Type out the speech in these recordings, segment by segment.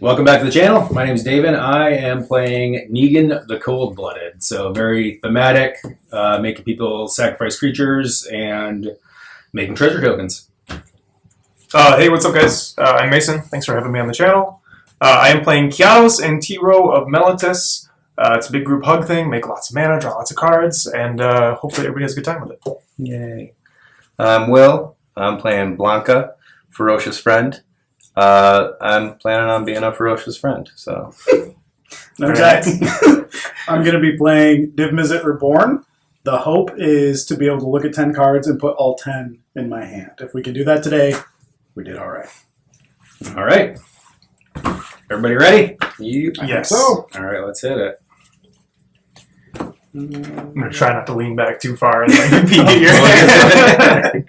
Welcome back to the channel. My name is David. I am playing Negan the Cold-Blooded. So very thematic, making people sacrifice creatures and making treasure tokens. Hey, what's up, guys? I'm Mason. Thanks for having me on the channel. I am playing Kynaios and Tiro of Melitus. It's a big group hug thing. Make lots of mana, draw lots of cards, and hopefully everybody has a good time with it. Yay. I'm Will. I'm playing Blanka, Ferocious Friend. I'm planning on being a ferocious friend, so. Okay. I'm going to be playing Niv Mizzet Reborn. The hope is to be able to look at 10 cards and put all 10 in my hand. If we can do that today, we did all right. All right. Everybody ready? Yes. So, All right, let's hit it. I'm going to try not to lean back too far and like peek at your hand.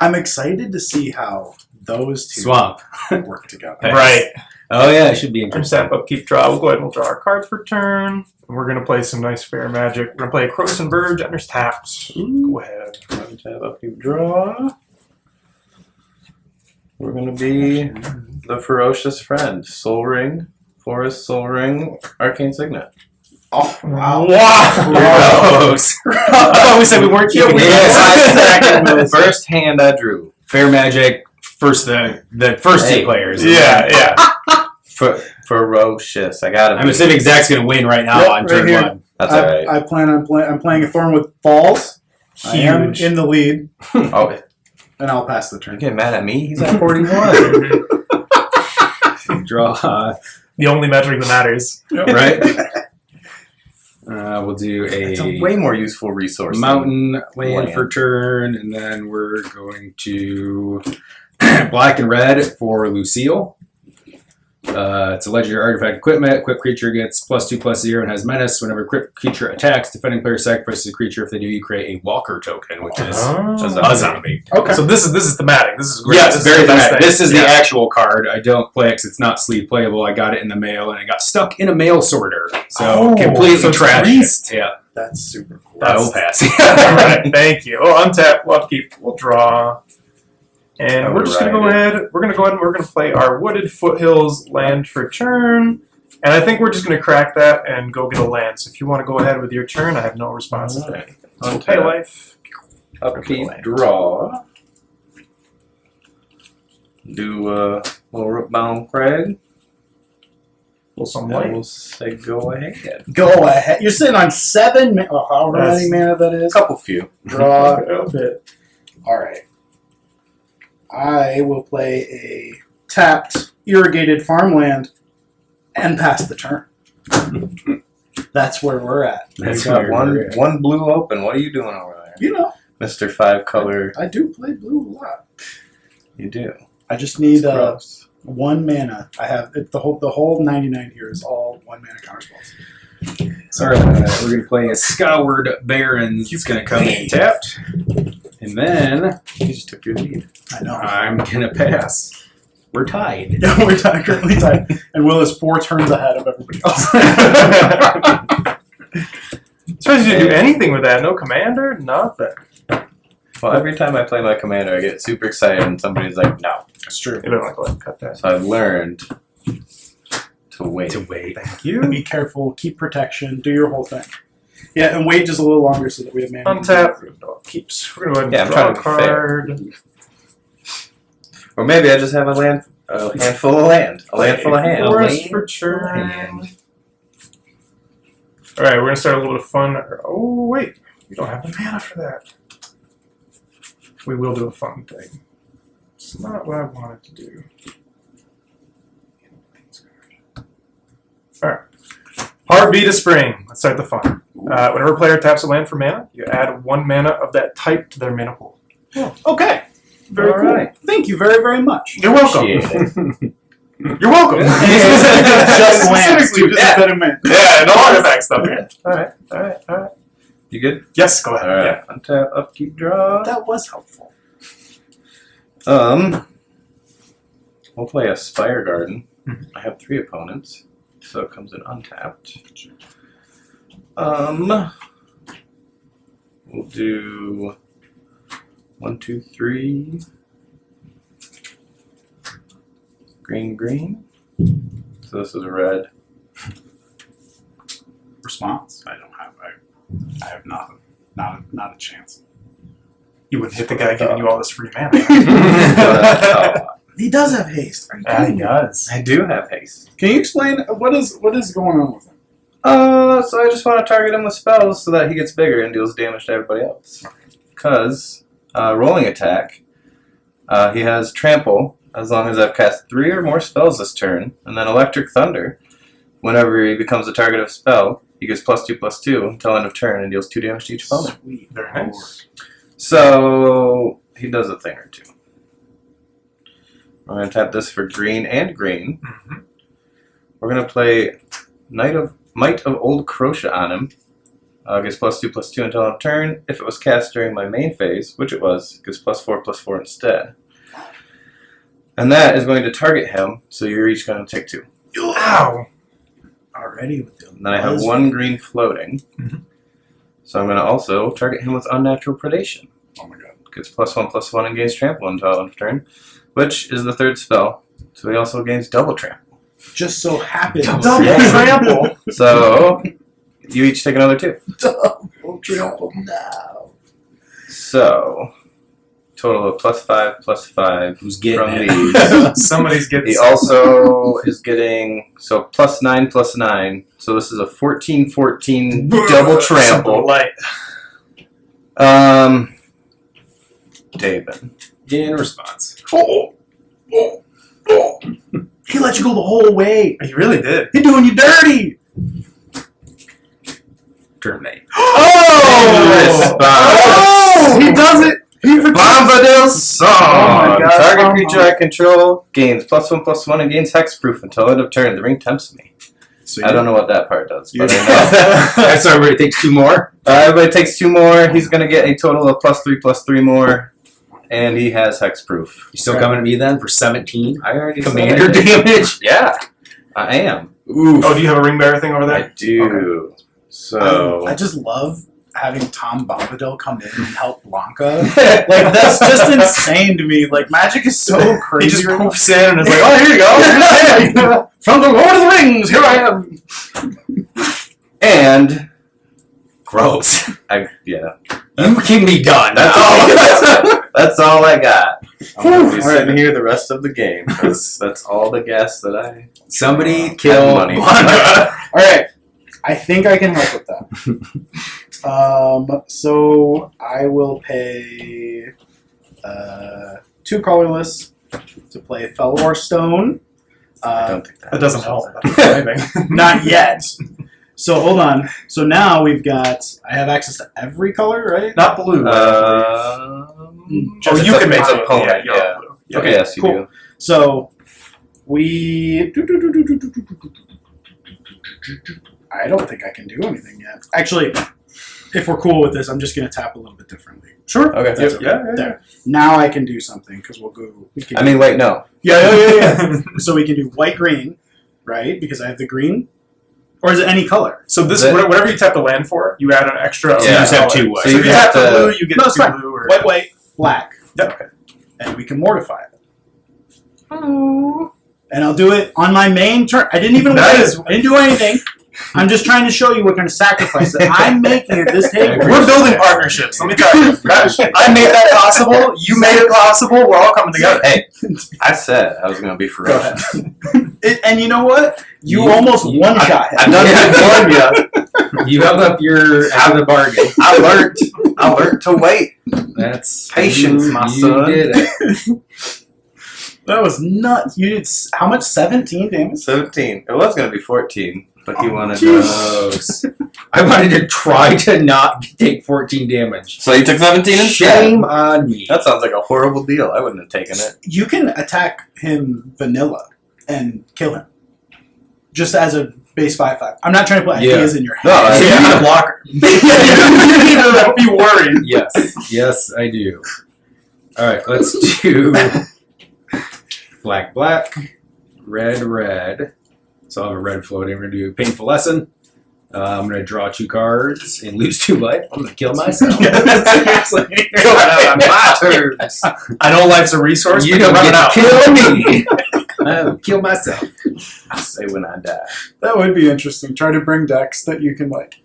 I'm excited to see how those two Swamp. work together. Right. Oh, yeah, it should be I'm interesting. sap up, keep, draw. We'll go ahead and we'll draw our cards for turn. And we're going to play some nice fair magic. We're going to play Crows and Verge, enters tapped. Go ahead. Draw. We're going to be the Ferocious Friend. Soul Ring, Forest, Soul Ring, Arcane Signet. Oh, wow. Wow. Close. I thought we said we weren't keeping it. First hand I drew. Fair magic. First, the first two players. Yeah. Ferocious. I got it. I'm assuming Zach's going to win right now Yep, on right turn here. one. That's all right. I'm playing a Thorn with Falls. I am Huge. in the lead, Oh, and I'll pass the you're turn. getting mad at me? He's at 41. Draw, The only metric that matters. right? We'll do It's a way more useful resource. mountain land land. for turn, and then we're going to black and red for Lucille. It's a legendary artifact equipment. Equipped creature gets +2/+0 and has menace. Whenever equipped creature attacks, defending player sacrifices a creature. If they do, you create a walker token, which is a zombie. Okay. So this is thematic. This is great. Yes, this very is the best thematic. thing. This is Yeah. the actual card. I don't play it because it's not sleeve playable. I got it in the mail, and it got stuck in a mail sorter. So Oh, completely so it's trashed. greased. Yeah, That's super cool. I will pass. All right, thank you. Oh, untap. We'll upkeep. We'll draw. And we're just going to go ahead. We're going to go ahead and we're going to play our Wooded Foothills land for turn. And I think we're just going to crack that and go get a land. So if you want to go ahead with your turn, I have no responses to anything. So pay life. Upkeep, draw. Do a little Rootbound Crag. Pull some And light. we'll say go ahead. Go ahead. You're sitting on 7 mana. Oh, however many mana that is. Couple few. Draw. A bit. All right. I will play a tapped irrigated farmland and pass the turn. That's where we're at. That's You got weird. one blue open. What are you doing over there? You know, Mr. 5-color. I do play blue a lot. You do. I just need Gross. 1 mana. I have the whole 99 here is all 1 mana counterspells. Sorry about that. We're going to play a Scoured Barons. It's going to come in tapped. And then You just took your lead. I know. I'm going to pass. We're tied. Yeah, we're currently tied, and Will is 4 turns ahead of everybody else. Supposed to do anything with that? No commander? Nothing. Well, every time I play my commander, I get super excited, and somebody's like, no. That's true. You don't want to go ahead and cut that. So I've learned to wait. Thank you. Be careful. Keep protection. Do your whole thing. Yeah, and wait just a little longer so that we have mana. Untap. Keeps. We're going to go ahead and Yeah, I'm draw a trying to be fair. card. Or maybe I just have a handful of land. A land full of hand. Forest for turn. Alright, we're going to start a little bit of fun. Oh, wait. We don't have the mana for that. We will do a fun thing. It's not what I wanted to do. Alright. Heartbeat of Spring. Let's start the fun. Whenever a player taps a land for mana, you add 1 mana of that type to their mana pool. Okay. Very All cool. right. Thank you very, very much. You're welcome. Appreciate it. You're welcome. Just lands. Specifically, Just yeah. a bit of mint. Yeah, no artifact stuff. Yeah. Alright. You good? Yes, go ahead. All Yeah. right. Untap, upkeep, draw. That was helpful. We'll play a Spire Garden. Mhm. I have 3 opponents, so it comes in untapped. We'll do 1, 2, 3. Green. So this is red. Response? I don't have. I have nothing. Not a chance. You wouldn't hit the guy giving you all this free mana. He does have haste. Are you Yeah, kidding he me? does. I do have haste. Can you explain what is going on with him? So I just want to target him with spells so that he gets bigger and deals damage to everybody else. Because rolling attack, he has trample as long as I've cast 3 or more spells this turn, and then electric thunder. Whenever he becomes a target of spell, he gets +2/+2 until end of turn and deals 2 damage to each opponent. Sweet. Very nice. So he does a thing or two. I'm going to tap this for green and green. Mm-hmm. We're going to play Might of Old Crochet on him. Gets +2/+2 until end of turn. If it was cast during my main phase, which it was, gets +4/+4 instead. And that is going to target him, so you're each going to take 2. Ow! Already with the. And then I have 1 green floating. Mhm. So I'm going to also target him with Unnatural Predation. Oh my god. Gets +1/+1 and gains trample until end of turn, which is the 3rd spell. So he also gains double trample. Just so happens. Double Yeah. trample! So you each take another 2. Double trample now. So total of +5/+5. Who's getting from it? these. Somebody's getting He also is getting +9/+9. So this is a 14/14 double trample. Light. David. In response. He let you go the whole way. He really did. He's doing you dirty. Terminate. Response. Oh, he does it. He Bombadil Song! Oh my God. Target creature I control gains +1/+1 and gains hexproof until end of turn. The ring tempts me. I don't know what that part does, but I know. That's why it takes 2 more. Everybody takes 2 more. He's going to get a total of +3/+3 more. And he has hexproof. You still coming at me then for 17? I already Commander said it. damage? Yeah, I am. Ooh. Oh, do you have a ring bearer thing over I there? do. So. I just love having Tom Bombadil come in and help Blanka. Like, that's just insane to me. Like, Magic is so crazy. He just right now. poofs in and is like, oh, here you go. From the Lord of the Rings, here I am. And Gross. yeah, You can be done. that's all. That's all I got. I'm gonna be All sitting right. here the rest of the game because that's all the gas that I. Somebody kill money. Blanka. All right. I think I can help with that. So I will pay 2 colorless to play Felwar Stone. I don't think That doesn't help. Anything. Not yet. So hold on. So now we've got. I have access to every color, right? Not blue. Just you can make it's it. opponent. Yeah, Yeah. blue. Yeah. Okay, yes, you Cool. do. So we. I don't think I can do anything yet. Actually, if we're cool with this, I'm just going to tap a little bit differently. Sure. Okay. That's okay. Yeah. There. Now I can do something because we'll go. We can, I mean, wait, no. yeah. So we can do white green, right? Because I have the green. Or is it any color? So this, Is it- whatever you tap the land for, you add an extra. So you just have color. 2 white. So So if you you tap have the to- blue, you get No, it's 2 fine. blue. Or, White, black. Yeah, okay. And we can mortify it. And I'll do it on my main turn. I didn't even That wait. is- I didn't do anything. I'm just trying to show you what kind of sacrifice that I'm making at this table. We're building partnerships. Let me tell you. I made that possible. You made it possible. We're all coming together. Hey, I said I was going to be Go ahead. ferocious. And you know what? You You- almost you- one-shot him. I've done it before, yeah. You held up your end of the bargain. I learned to wait. That's Patience, my son. You did it. That was nuts. You did how much? 17 damage? 17. It was going to be 14, but he wanted Gross. I wanted to try to not take 14 damage. So you took 17 instead? Shame on me. That sounds like a horrible deal. I wouldn't have taken it. You can attack him vanilla and kill him. Just as a base 5/5. I'm not trying to put Yeah. ideas in your head. No, So you yeah. need a blocker. You need to be worried. Yes, I do. All right, let's do black, red. So I'll have a red floating. We're gonna do Painful Lesson. I'm gonna draw 2 cards and lose 2 life. I'm gonna kill myself. My turns. I know life's a resource, You but you're don't running get out. to kill me. I'll kill myself. I say when I die. That would be interesting. Try to bring decks that you can like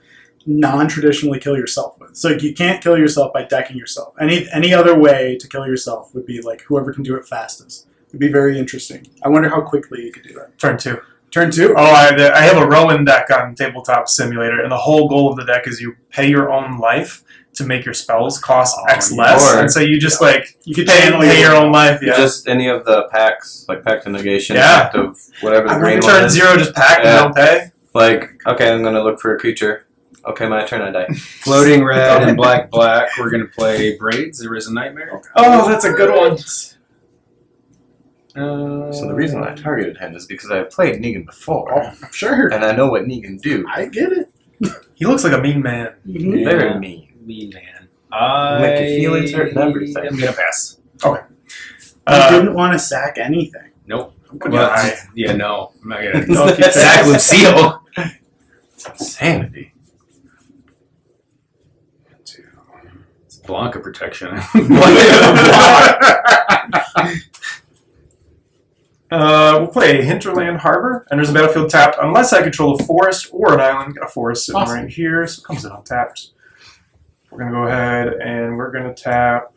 non-traditionally kill yourself with. So you can't kill yourself by decking yourself. Any other way to kill yourself would be like whoever can do it fastest. It'd be very interesting. I wonder how quickly you could do that. Turn 2. Turn 2? Oh, I have a Rowan deck on Tabletop Simulator, and the whole goal of the deck is you pay your own life to make your spells cost X less, and so you just you could pay your own life. Yeah, Just any of the packs, like Pact of Negation, Yeah. Pact of whatever the I green want one turn is. 0, just pack Yeah. and don't pay. Like, okay, I'm gonna look for a creature. Okay, my turn, I die. Floating red and black. We're gonna play Braids. There is a nightmare. Oh, that's a good one. So the reason I targeted him is because I have played Negan before, Oh, sure. and I know what Negan do. I get it. He looks like a mean man. Mhm. Very mean. Mean man. Make your feelings hurt and everything. I'm gonna pass. I didn't want to sack anything. Nope. Good Well, guy. yeah, no. I'm not gonna Don't keep sack Lucille. It's insanity. It's Blanka protection. We'll play Hinterland Harbor, and there's a battlefield tapped unless I control a forest or an island. Got a forest sitting Awesome. right here, so it comes in untapped. We're gonna go ahead and we're gonna tap.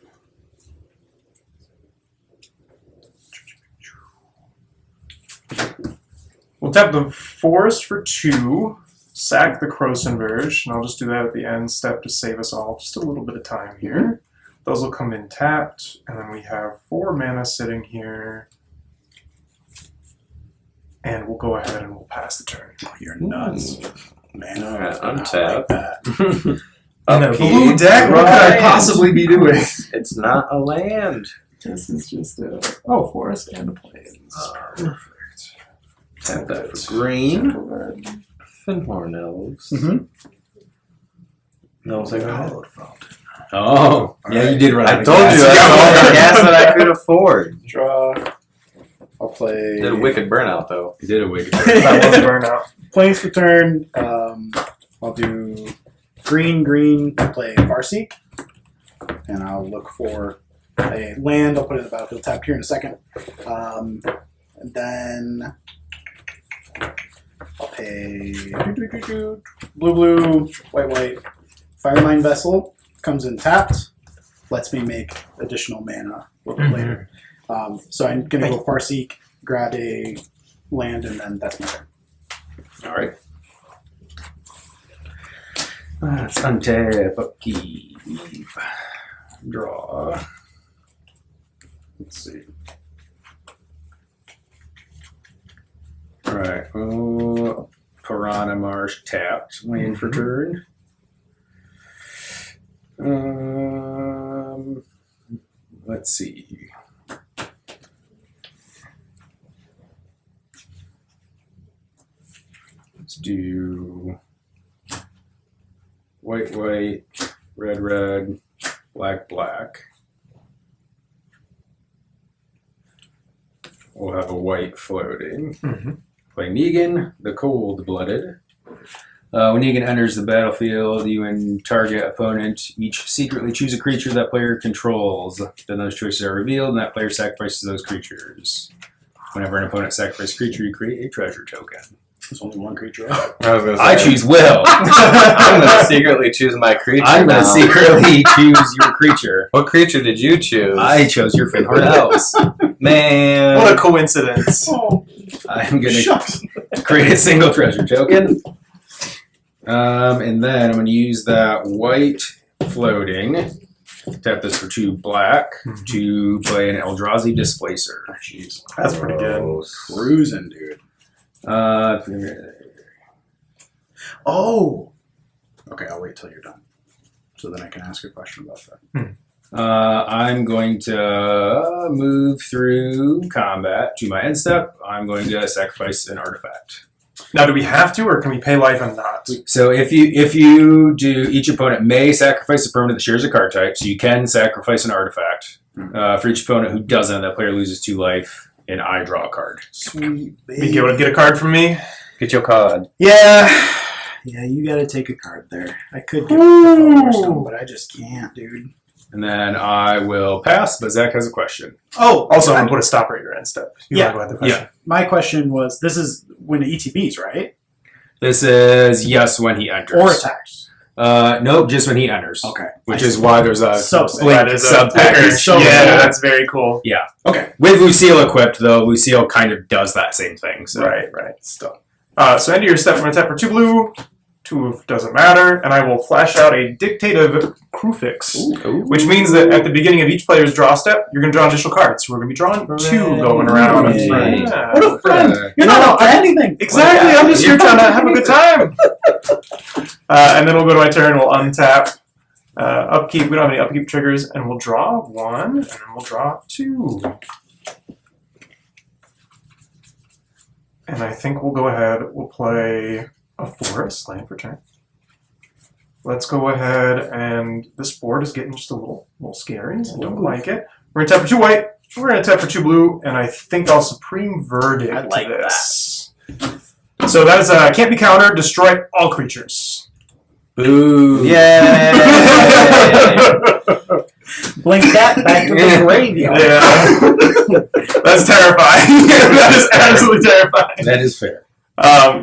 We'll tap the forest for 2, sack the Croson Verge, and I'll just do that at the end step to save us all just a little bit of time here. Those will come in tapped, and then we have 4 mana sitting here. And we'll go ahead and we'll pass the turn. Oh, you're nuts. Man, All right, I like untap. that. On a Upkeep, blue deck, what could I right. possibly be doing? It's not a land. This is just a forest and a plains. Tap that for green. Finhorn elves. Mhm. No, it's like Oh, yeah, you did run. I out of told you, gas. that's all the gas that I could afford. Draw. I'll play. Did a wicked burnout though. You did a wicked. That was a burnout. Planes for turn. I'll do green, play Farseek. And I'll look for a land. I'll put it in the battlefield tab here in a second. And then I'll pay blue, white. Firemine Vessel comes in tapped. Lets me make additional mana a little bit later. So I'm going to go Farseek, grab a land, and then that's my turn. All right. Let's untap, upkeep, draw. Let's see. All right. Oh, Piranha Marsh tapped. Land for turn. Let's see. Let's do white, red, black. We'll have a white floating. Mhm. Play Negan, the Cold-Blooded. When Negan enters the battlefield, you and target opponent each secretly choose a creature that player controls. Then those choices are revealed, and that player sacrifices those creatures. Whenever an opponent sacrifices a creature, you create a treasure token. There's only one creature. I was gonna say, I choose Will. I'm gonna secretly choose my creature. I'm going to now. secretly choose your creature. What creature did you choose? I chose your Finhorn Elves. Man. What a coincidence. Oh, I'm going to shucks. create a single treasure token. And then I'm going to use that white floating. Tap this for 2 black to play an Eldrazi Displacer. Jeez. That's pretty good. Cruising, dude. Oh. Okay, I'll wait till you're done. So then I can ask a question about that. I'm going to move through combat to my end step. I'm going to sacrifice an artifact. Now, do we have to, or can we pay life and not? So if you do, each opponent may sacrifice a permanent that shares a card type. So you can sacrifice an artifact. For each opponent who doesn't, that player loses 2 life, and I draw a card. Sweet Be able to get a card from me? Get your card. Yeah, you got to take a card there. I could give it the Stone, but I just can't, dude. And then I will pass, but Zach has a question. Oh, Also, I'm going to put a stop right here and step. You Yeah. want to go ahead with the question? my question was: this is when ETBs, right? This is yes when he enters. Or attacks? Nope, just when he enters. Okay. Which is why there's a So blink That is sub a flicker. package. Yeah, that's very cool. Okay. With Lucille equipped, though, Lucille kind of does that same thing. So. Right. Still. So end of your step, I'm going to tap for 2 blue. 2 doesn't matter, and I will flash out a Dictative Crufix, which means that at the beginning of each player's draw step, you're going to draw additional cards. So we're going to be drawing 2 going around. Hooray. Yeah. What a friend! You're not up to anything. Exactly, I'm just here trying to have a good time. And then we'll go to my turn, we'll untap. Upkeep, we don't have any upkeep triggers, and we'll draw 1, and then we'll draw 2. And I think we'll go ahead, we'll play a forest, land for turn. Let's go ahead, and this board is getting just a little scary. I don't like it. We're going to tap for 2 white, we're going to tap for 2 blue, and I think I'll Supreme Verdict I like this. So that is can't be countered, destroy all creatures. Boo. Yeah. Blink that back to the graveyard. Yeah. That's terrifying. That is absolutely terrifying. That is fair.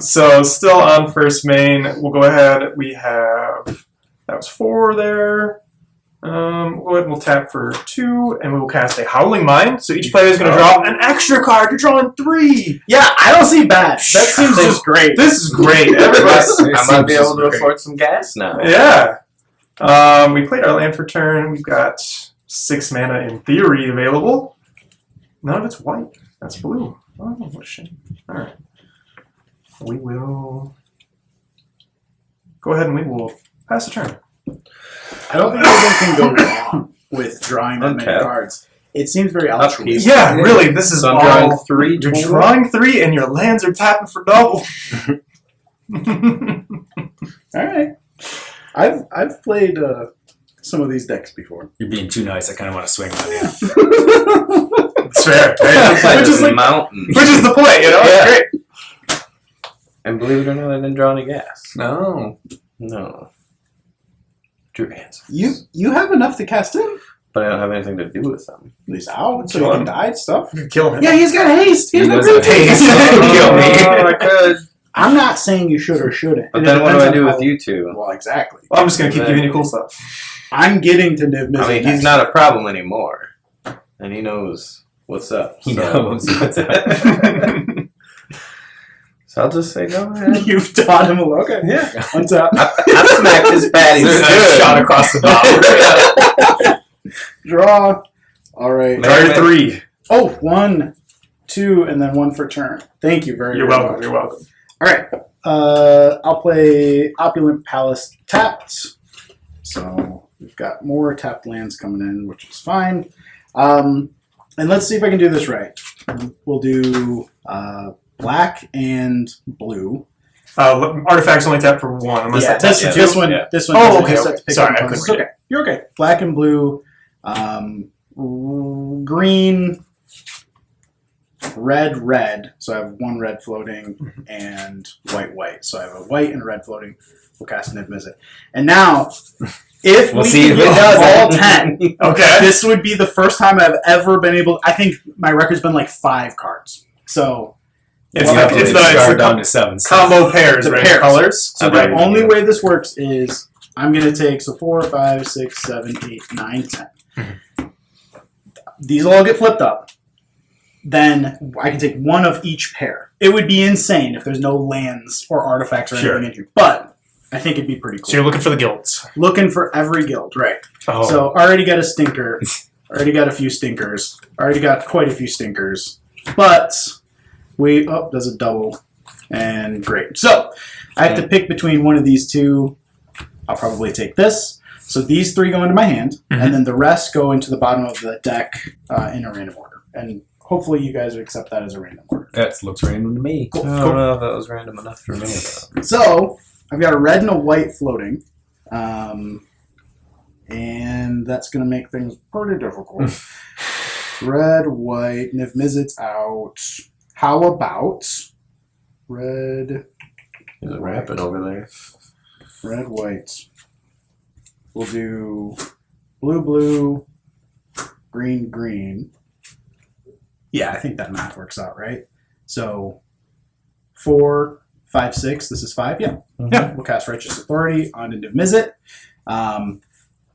So still on first main, we'll go ahead. We have, that was 4 there. We'll go ahead and we'll tap for 2, and we will cast a Howling Mind. So each player is going to draw an extra card. You're drawing 3. Yeah, I don't see bad. That seems just great. This is great. Everybody. I might be able to afford some gas now. Yeah. We played our land for turn. We've got 6 mana in theory available. None of it's white. That's blue. Oh, what a shame. All right. We will go ahead and we will pass the turn. I don't think anything can go wrong with drawing that many Okay. cards. It seems very altruistic. Yeah, really. This is So I'm all. drawing 3 You're total. drawing 3, and your lands are tapping for double. All right. I've played some of these decks before. You're being too nice. I kind of want to swing on you. It's fair. Which Which is like, mountain. which is the play, you know? Yeah. It's great. And believe it or not, I didn't draw any gas. No. No. Drew hands. You have enough to cast him? But I don't have anything to do with them. At least out, so Kill you him. can die and stuff. You kill him. Yeah, he's got haste. He's He got does have great haste. Kill me. Oh, I could. I'm not saying you should or shouldn't. But And then it what do I depends do on with how- you two? Well, exactly. Well, I'm just going to keep giving you cool stuff. I'm getting to Niv Mizzet. I mean, he's not a problem anymore. And he knows what's up. He so. knows what's up. So I'll just say go ahead. You've taught him. Okay. Yeah. Untap. I smacked his patty. There's a shot across the bow. Draw. All right. Draw your 3. Oh, 1, 2, and then 1 for turn. Thank you very, You're very welcome. much. You're welcome. All right. I'll play Opulent Palace tapped. So we've got more tapped lands coming in, which is fine. And let's see if I can do this right. We'll do black and blue. Artifacts only tap for 1. Unless Yeah, that's this one. Yeah. This one. Oh, doesn't okay, set okay. to pick Sorry, up I opponents. couldn't read Okay, you're okay. Black and blue, green, red. So I have 1 red floating and white. So I have a white and a red floating. We'll cast Niv Mizzet. And now, if We'll we see can if it get does all 10, Okay. this would be the first time I've ever been able. I think my record's been like 5 cards. So It's Well, the, it's start the down to 7. combo pairs, The right? pairs. Colors. So Okay. the only way this works is I'm going to take 4, 5, 6, 7, 8, 9, 10. These will all get flipped up. Then I can take 1 of each pair. It would be insane if there's no lands or artifacts or Sure. anything in here. But I think it'd be pretty cool. So you're looking for the guilds. Looking for every guild, right. Oh. So already got a stinker. Already got a few stinkers. Already got quite a few stinkers. But there's a double. And great. So I have to pick between one of these 2. I'll probably take this. So these 3 go into my hand, and then the rest go into the bottom of the deck in a random order. And hopefully you guys would accept that as a random order. That looks random to me. I don't know if that was random enough for me, though. So I've got a red and a white floating. And that's going to make things pretty difficult. Red, white, Niv Mizzet's out. How about red, There's a rapid over there. red, white? We'll do blue, blue, green, green. Yeah, I think that math works out, right? So 4, 5, 6. This is 5. Yeah. Yeah. We'll cast Righteous Authority on Niv Mizzet.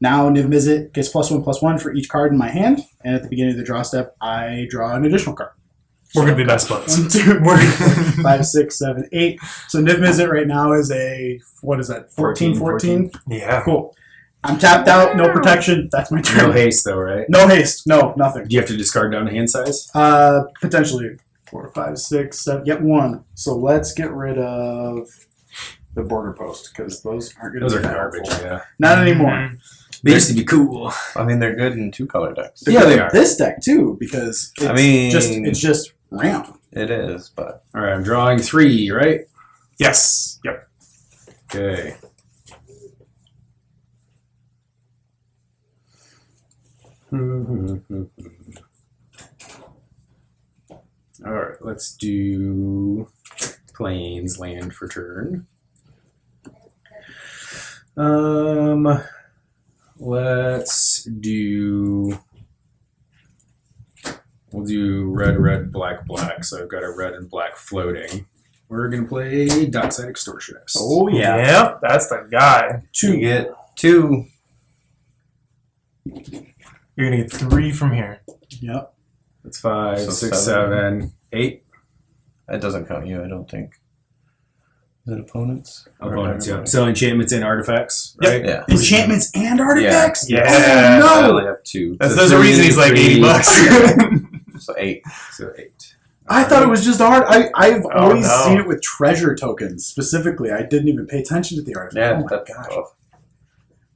Now Niv Mizzet gets +1/+1 for each card in my hand, and at the beginning of the draw step, I draw an additional card. We're going to be best buds. 1, 2, 3, 5, 6, 7, 8. So Niv Mizzet right now is a, what is that, 14? Yeah. Cool. I'm tapped out, no protection. That's my turn. No haste, though, right? No haste. No, nothing. Do you have to discard down to hand size? Potentially 4, 5, 6, 7. Yep, 1. So let's get rid of the border post because those aren't going to Those be are garbage, helpful. yeah. Not anymore. Mhm. They used to be cool. I mean, they're good in 2-color decks. They're Yeah, good they with are. This deck too because it's just ramp. It is, but All right, I'm drawing 3, right? Yes. Yep. Okay. All right, let's do Plains land for turn. Let's do. We'll do red, red, black, black. So I've got a red and black floating. We're gonna play Dockside Extortionist. Oh yeah. Yep. That's the guy. you get 2. You're going to get 3 from here. Yep. That's 5, So 6, 7. 7, 8. That doesn't count you, I don't think. Is it opponents? Opponents, yeah. So enchantments and artifacts, Yep. right? Yeah. Enchantments and artifacts. Yeah. I Oh only have 2. There's a reason he's like $80. So 8. So 8. I thought it was just art. I've always no. seen it with treasure tokens specifically. I didn't even pay attention to the artifact. Yeah, oh my that's gosh. tough.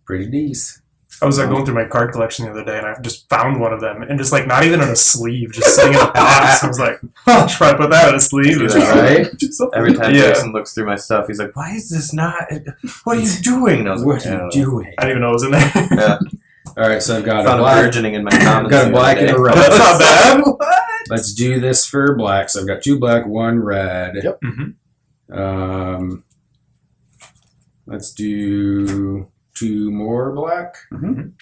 Pretty decent. I was going through my card collection the other day, and I just found one of them, and just not even in a sleeve, just sitting in a box. I was like, I should probably put that in a sleeve. Is that right? Just so Every time Yeah. Jason looks through my stuff, he's like, "Why is this not? What are you doing?" And I was What like, are "I you don't know." doing? I didn't even know it was in there. Yeah, All right, so I've got found a a black. burgeoning in my comments. Got a the black other and a day. red. That's not bad. Let's do this for black. So I've got 2 black, 1 red. Yep. Mm-hmm. Let's do 2 more black. Mhm.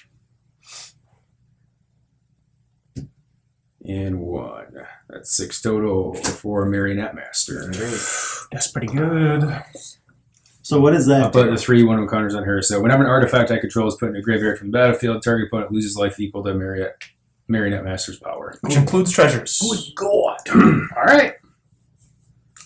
And 1. That's 6 total for Marionette Master. That's pretty good. So what is I'll that? put the 3 one encounters on her. So whenever an artifact I control is put in a graveyard from the battlefield, target opponent loses life equal to Marionette Master's power. Which includes treasures. Good God. All right.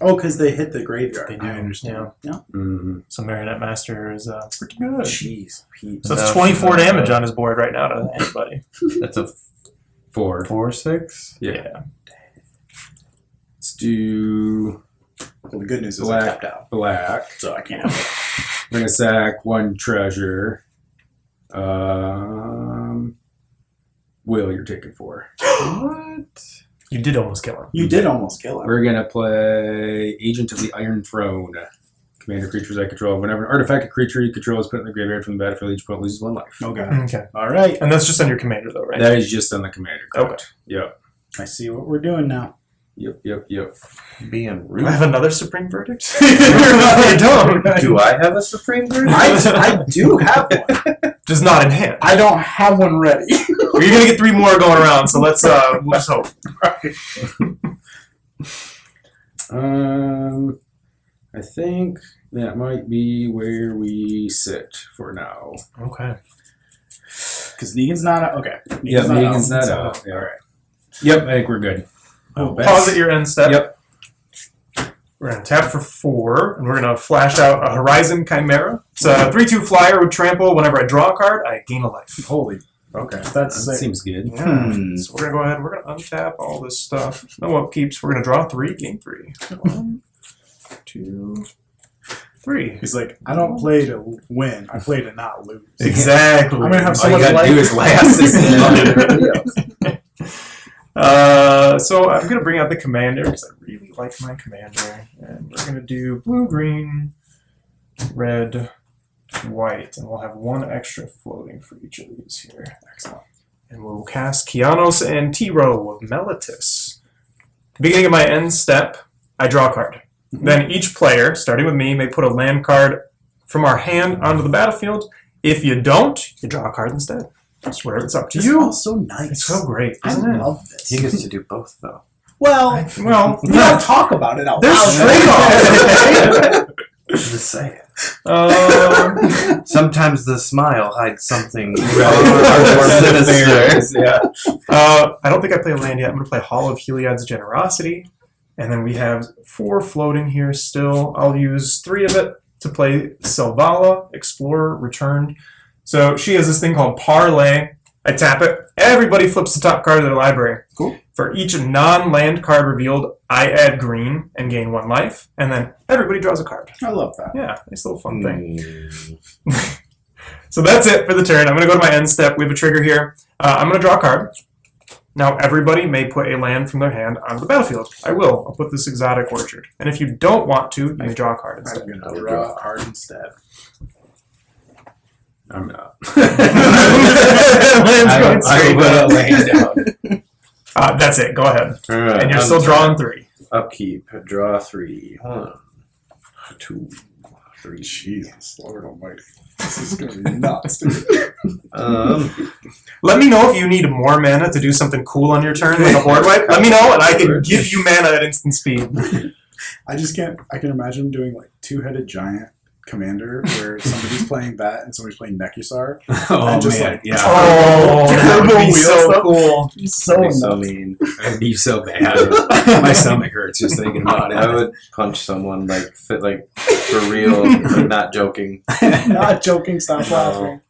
Oh, because they hit the graveyard. They do understand. Mm-hmm. So Marionette Master is pretty good. Jeez, Pete. So that's No, 24 no. damage on his board right now to anybody. That's a 4. 4/6. Yeah. Let's do Well, the good news is Black. I tapped out, black. so I can't help it. We're going to sack 1 treasure. Will, you're taking 4. What? You did almost kill him. You did almost kill him. We're going to play Agent of the Iron Throne. Commander creatures I control. Whenever an artifact or creature you control is put in the graveyard from the battlefield, each opponent loses 1 life. Okay. Okay. All right. And that's just on your commander, though, right? That is just on the commander. Correct. Okay. Yep. I see what we're doing now. Yep. Being Do rude. I have another Supreme Verdict? I don't. Do I have a Supreme Verdict? I do have one. Just not in hand. I don't have one ready. You're going to get 3 more going around, so let's, we'll just hope. I think that might be where we sit for now. Okay. Because Negan's not out. Okay. Yeah, Negan's not So- out. Yeah. All right. Yep, I think we're good. Oh, Pause at your end step. Yep. We're going to tap for 4, and we're going to flash out a Horizon Chimera. It's a 3/2 flyer with trample. Whenever I draw a card, I gain a life. Holy. Okay. That's That sick. seems good. Yeah. So we're going to go ahead. We're going to untap all this stuff. No upkeeps. We're going to draw 3, gain 3. 1, 2, 3. He's like, I don't play to win. I play to not lose. Exactly. I'm gonna have so All you much gotta life. do is last this So I'm going to bring out the commander because I really like my commander. And we're going to do blue, green, red, white. And we'll have 1 extra floating for each of these here. Excellent. And we'll cast Kynaios and Tiro of Meletis. Beginning of my end step, I draw a card. Then each player, starting with me, may put a land card from our hand onto the battlefield. If you don't, you draw a card instead. I swear it's up to This you. smells so nice. It's so great, I isn't it? love this. He gets to do both, though. Well, Well, we don't talk about it out there's loud. trade-offs. Just saying. Sometimes the smile hides something More sinister. Yeah. I don't think I play a land yet. I'm going to play Hall of Heliod's Generosity. And then we have 4 floating here still. I'll use 3 of it to play Selvala, Explorer, Returned. So she has this thing called Parlay. I tap it. Everybody flips the top card of their library. Cool. For each non-land card revealed, I add green and gain 1 life. And then everybody draws a card. I love that. Yeah, nice little fun thing. So that's it for the turn. I'm going to go to my end step. We have a trigger here. I'm going to draw a card. Now, everybody may put a land from their hand onto the battlefield. I will. I'll put this Exotic Orchard. And if you don't want to, you may draw a card instead. I'm going to draw a card instead. I'm not. Land's going I straight will down. put a land down. That's it. Go ahead. All right, And you're still drawing 3. Upkeep. Draw 3. 1, 2, 3. Jesus, Lord Almighty. This is going to be nuts, dude. Let me know if you need more mana to do something cool on your turn, like a board wipe. Let me know, and I can give you mana at instant speed. I just can't. I can imagine doing like 2-headed giant commander where somebody's playing that and somebody's playing Nekusar. Oh, And just man. like- Yeah. Oh, that would be so cool. So That'd be so nuts. mean. It'd be so bad. My stomach hurts just thinking about I it. would punch someone like for real, like, not joking. Not joking. Stop No. laughing.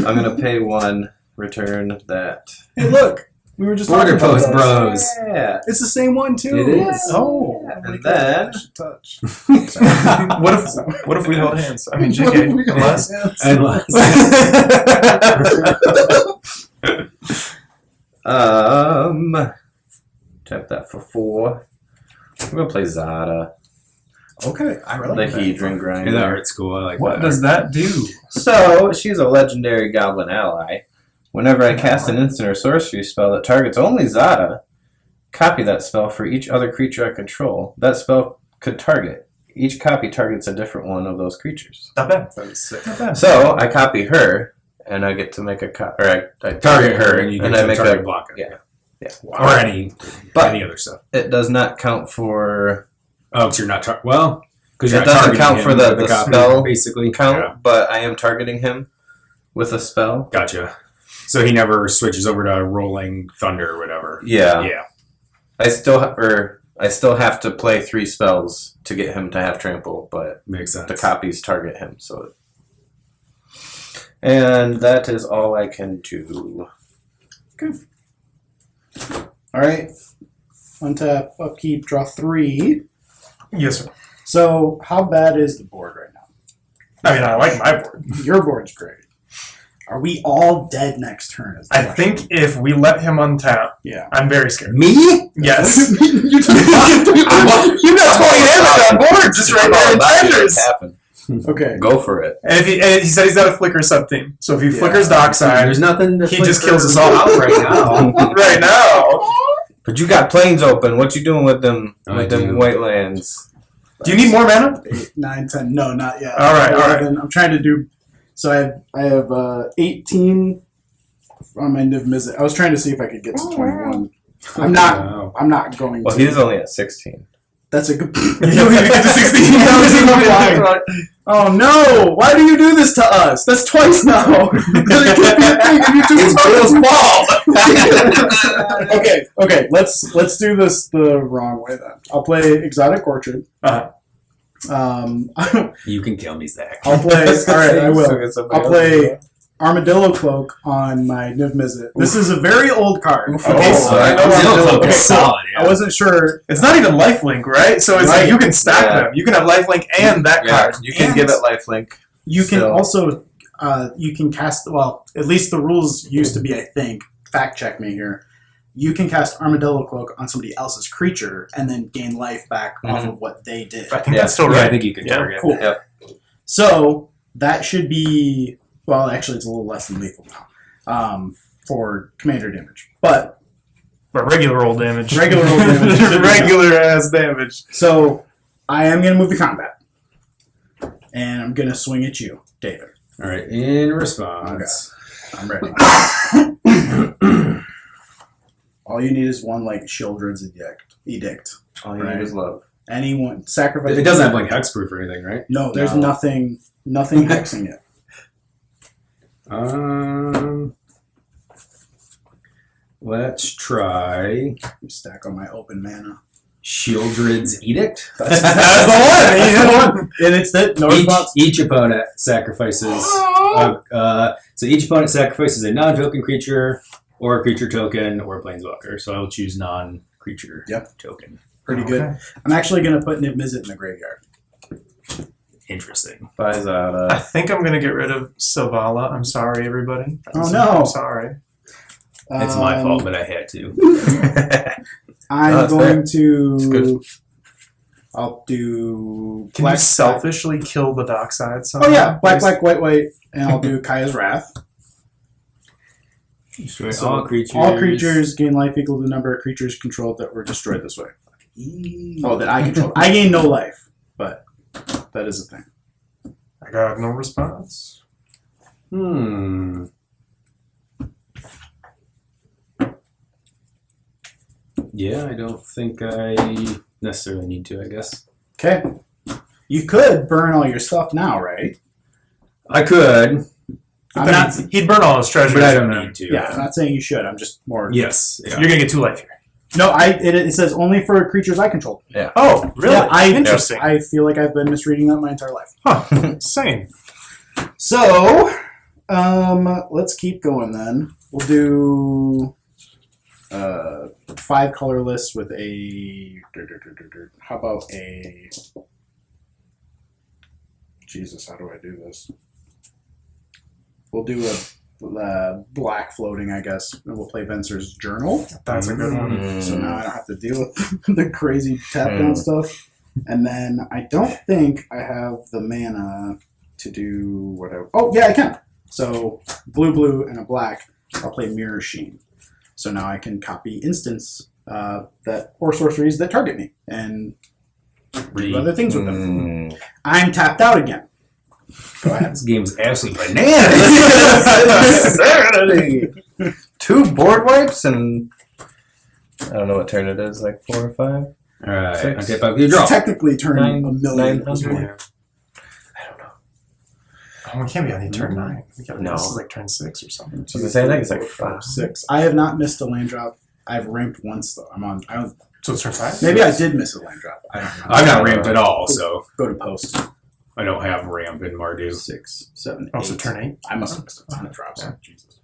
I'm gonna pay 1, return that. Hey, look. We were just Border talking about post, this. bros. Yeah. It's the same one too. It is. Oh, And then touch. What if we held hands? I mean, JK, unless. Unless. Tap that for 4. I'm gonna play Zada, Okay, I really the like that. Hedron Yeah, Grinder. that art's cool. I like What that. does that do? So, she's a legendary goblin ally. Whenever I cast an instant or sorcery spell that targets only Zada, copy that spell for each other creature I control. That spell could target. Each copy targets a different one of those creatures. Not bad. That is sick. Not bad. So, I copy her, and I get to make a I target her, and you and get I to make target a block it. yeah. Or any other stuff. It does not count for Oh, because you're not because It you're not doesn't targeting count him for with the copy, spell basically. count, Yeah, but I am targeting him with a spell. gotcha. So he never switches over to Rolling Thunder or whatever. Yeah. Yeah. I still have to play 3 spells to get him to have trample, but Makes sense. the copies target him. So, and that is all I can do. All right. Untap, upkeep, draw 3. Yes, sir. So, how bad is the board right now? I mean, I like my board. Your board's great. Are we all dead next turn? Is the I question. think if we let him untap, Yeah. I'm very scared. Me? Yes. you took You got 20 damage on board just right there in treasures. Happen. Okay. Go for it. And he said he's got a flicker sub team. So if he flickers Dockside There's nothing to He just flicker kills us all. out right now. right now, But you got planes open. What you doing with them? I With them do. white lands? do you need more mana? 8, 9, 10. No, not yet. All right, all right. 11. I'm trying to do. So I have 18 on my Niv Mizzet. I was trying to see if I could get to 21. I'm not. Wow. I'm not going Well, to. he's only at 16. That's a good. You don't even get to 16. Oh no! Why do you do this to us? That's twice now. It could be a thing if you do it. Okay. Let's do this the wrong way then. I'll play Exotic Orchard. You can kill me, Zach. I'll play. All right, I will. So I'll play Armadillo Cloak on my Niv Mizzet. This is a very old card. Okay, so I know Armadillo Armadillo. Cloak Okay, is so solid, yeah. I wasn't sure. It's not even lifelink, right? So it's Right. like you can stack Yeah. them. You can have lifelink and that Yeah, card. you can And- give it lifelink. You can So- also you can cast. Well, at least the rules used to be. I think. Fact check me here. You can cast Armadillo Cloak on somebody else's creature and then gain life back off of what they did. I think Yeah. that's still Yeah, right. I think you can Yeah. target. Cool. Yep. So that should be. Well, actually, it's a little less than lethal now for commander damage. But But regular roll damage. Regular roll damage. Regular ass damage. so I am going to move the combat, and I'm going to swing at you, David. All right. In response, I'm ready. All you need is one like Shieldred's edict. All you Right. need is love. Anyone sacrifice. It doesn't have like hexproof or anything, right? No, there's No. nothing hexing it. Let's try Stack on my open mana. Shieldred's Edict. That's the one. And it's that no response. Each opponent sacrifices. So each opponent sacrifices a non-token creature, or a creature token, or a planeswalker. So I will choose non-creature token. Pretty good. I'm actually going to put Niv Mizzet in the graveyard. Interesting. Buys out. I think I'm gonna get rid of Savala. I'm sorry, everybody. Oh, no. I'm sorry. It's my fault, but I had to. I'm going to. good. I'll do. Can you selfishly kill the dockside somehow? Oh yeah, black, white, and I'll do Kaya's Wrath. Destroy So all creatures. All creatures gain life equal to the number of creatures controlled that were destroyed this way. Oh, that I control. I gain no life, but that is a thing. I got no response. Yeah, I don't think I necessarily need to, I guess. Okay. You could burn all your stuff now, right? I could, I'm not. He'd burn all his treasures. but I don't need to. Yeah, I'm not saying you should. I'm just more. Yes. Yeah. You're gonna get 2 life here. No, it says only for creatures I control. Oh, really? Yeah, Interesting. I feel like I've been misreading that my entire life. Huh. Same. So, let's keep going then. We'll do 5 colorless with a. How about a? Jesus, how do I do this? We'll do a black floating, I guess. And we'll play Venser's Journal. That's a good one. So now I don't have to deal with the crazy tap down stuff. And then I don't think I have the mana to do whatever. Oh, yeah, I can. So blue, and a black. I'll play Mirror Sheen. So now I can copy instants or sorceries that target me and do other things with them. I'm tapped out again. Go ahead. This game's absolutely bananas. Insanity! 2 board wipes and I don't know what turn it is, like 4 or 5. All right. 6. Okay, but you draw. Technically turn a million. 900. I don't know. Oh, it can't be on your turn 9. No. This is like turn 6 or something. So they say I think it's like 5. 6. I have not missed a land drop. I've ramped once though. So it's turn 5? Maybe I did miss a land drop. I don't know. I'm not ramped at all, so Go to post. I don't have ramp in Mardu. 6, 7, 8. Oh, so turn 8? I must have missed a ton of drops. Yeah. Jesus.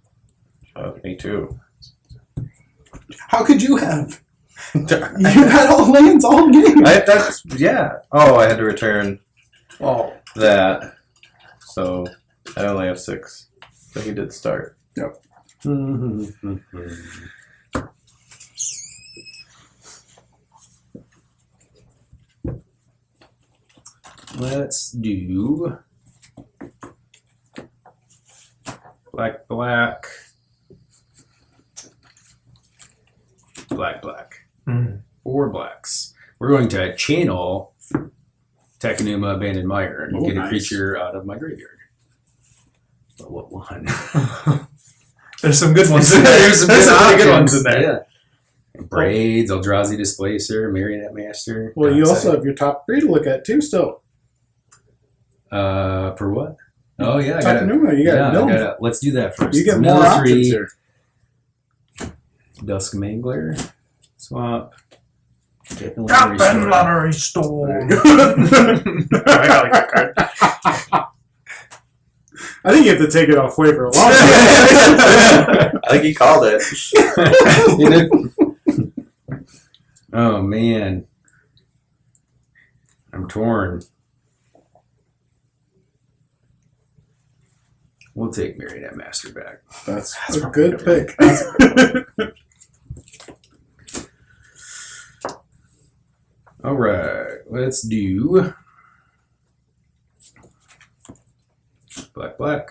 Me too. How could you have? You had all lands all game. Yeah. Oh, I had to return Oh, that. So I only have 6. So he did start. Let's do black, black, black. 4 blacks. We're going to channel Takenuma Abandoned Mire and get a creature out of my graveyard. But what one? There's some good ones in there. There's some good ones in there. Yeah. Braids, Eldrazi Displacer, Marionette Master. well, you also have your top 3 to look at too. Still, For what? Oh yeah, I top gotta, Numa, you got no. let's do that first. You get Mill more options 3, here. Dusk Mangler, swap. Captain Storm. I got like that card. I think you have to take it off way for a long time. I think he called it. Oh man, I'm torn. We'll take Marionette Master back. That's a good pick. All right, let's do black, black,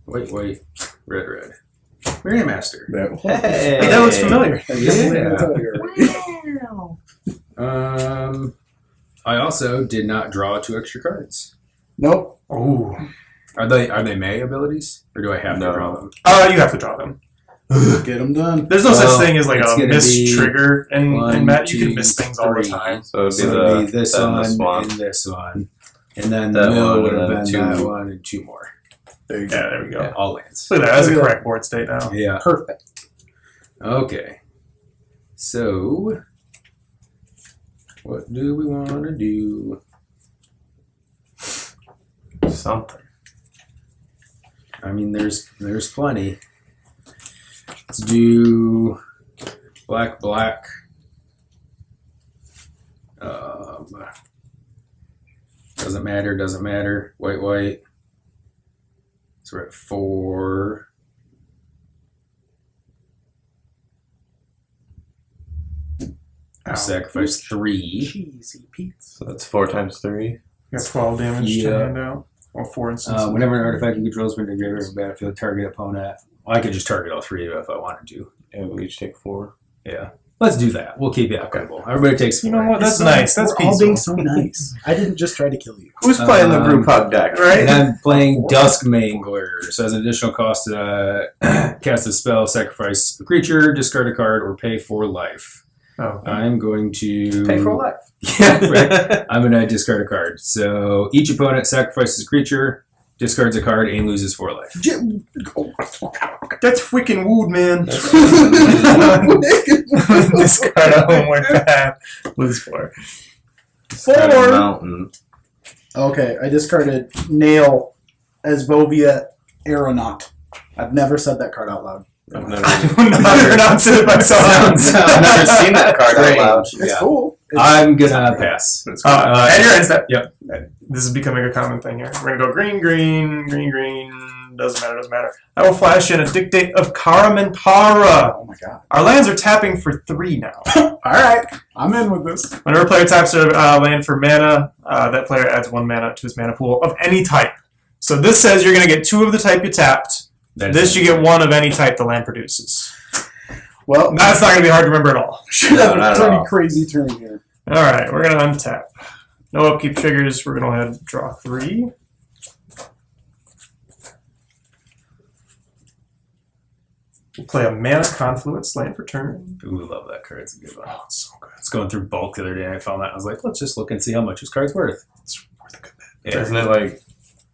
white, white, red, red. Marionette Master. Hey, That looks familiar. I also did not draw 2 extra cards. Nope. Oh. Are they May abilities, or do I have to draw them? You have to draw them. Get them done. There's no such thing as like it's a gonna miss be trigger in 1, Matt. You 2, can miss things all the 3. time. So So it'd be this one and this one, and then the That mill one, would have and been then 2. that one and 2 more. There you go. Yeah, there we go. Yeah, all lands. Look at that. That's a Look at correct board state now. Yeah. Perfect. Okay. So, what do we want to do? Something. I mean, there's plenty. Let's do black. Doesn't matter. White. So we're at 4. Sacrifice 3. Cheesy pizza. So that's 4 times 3. You got 12 damage to hand out. Or 4 instances. Whenever an artifact controls been degraded from battlefield, target opponent. Well, I could just target all 3 if I wanted to. And we each take 4. Yeah. Let's do that. We'll keep it equitable. Everybody takes 4. You know what? That's It's nice. That's we're all being peaceful. so nice. I didn't just try to kill you. Who's playing the group hug deck? And I'm playing Dusk Mangler. So as an additional cost to cast a spell, sacrifice a creature, discard a card, or pay for life. Oh, I'm going to Pay for life. Yeah, right. I'm going to discard a card. So each opponent sacrifices a creature, discards a card, and loses 4 life. that's freaking wood, man. Discard a homeward path. Lose 4. Discard a mountain. Okay, I discarded Nail as Vovia Aeronaut. I've never said that card out loud. I've never, I'm not pronouncing it myself. I've never seen that card out loud. It's Yeah. cool. I'm going to pass. And you're in step. Yep. This is becoming a common thing here. We're gonna go green. Doesn't matter. I will flash in a Dictate of Karamantara. Oh my god. Our lands are tapping for 3 now. Alright, I'm in with this. Whenever a player taps a land for mana, that player adds 1 mana to his mana pool of any type. So this says you're gonna get 2 of the type you tapped. This you get 1 of any type the land produces. Well, That's not gonna be hard to remember at all. should No, have not a at pretty all. crazy turn here. Alright, we're gonna untap. No upkeep triggers, we're gonna go ahead and draw 3. We'll play a Mana Confluence land for turn. Ooh, I love that card. It's a good one. Oh, it's so good. I was going through bulk the other day and I found that. I was like, let's just look and see how much this card's worth. It's worth a good bit. Yeah. Isn't it like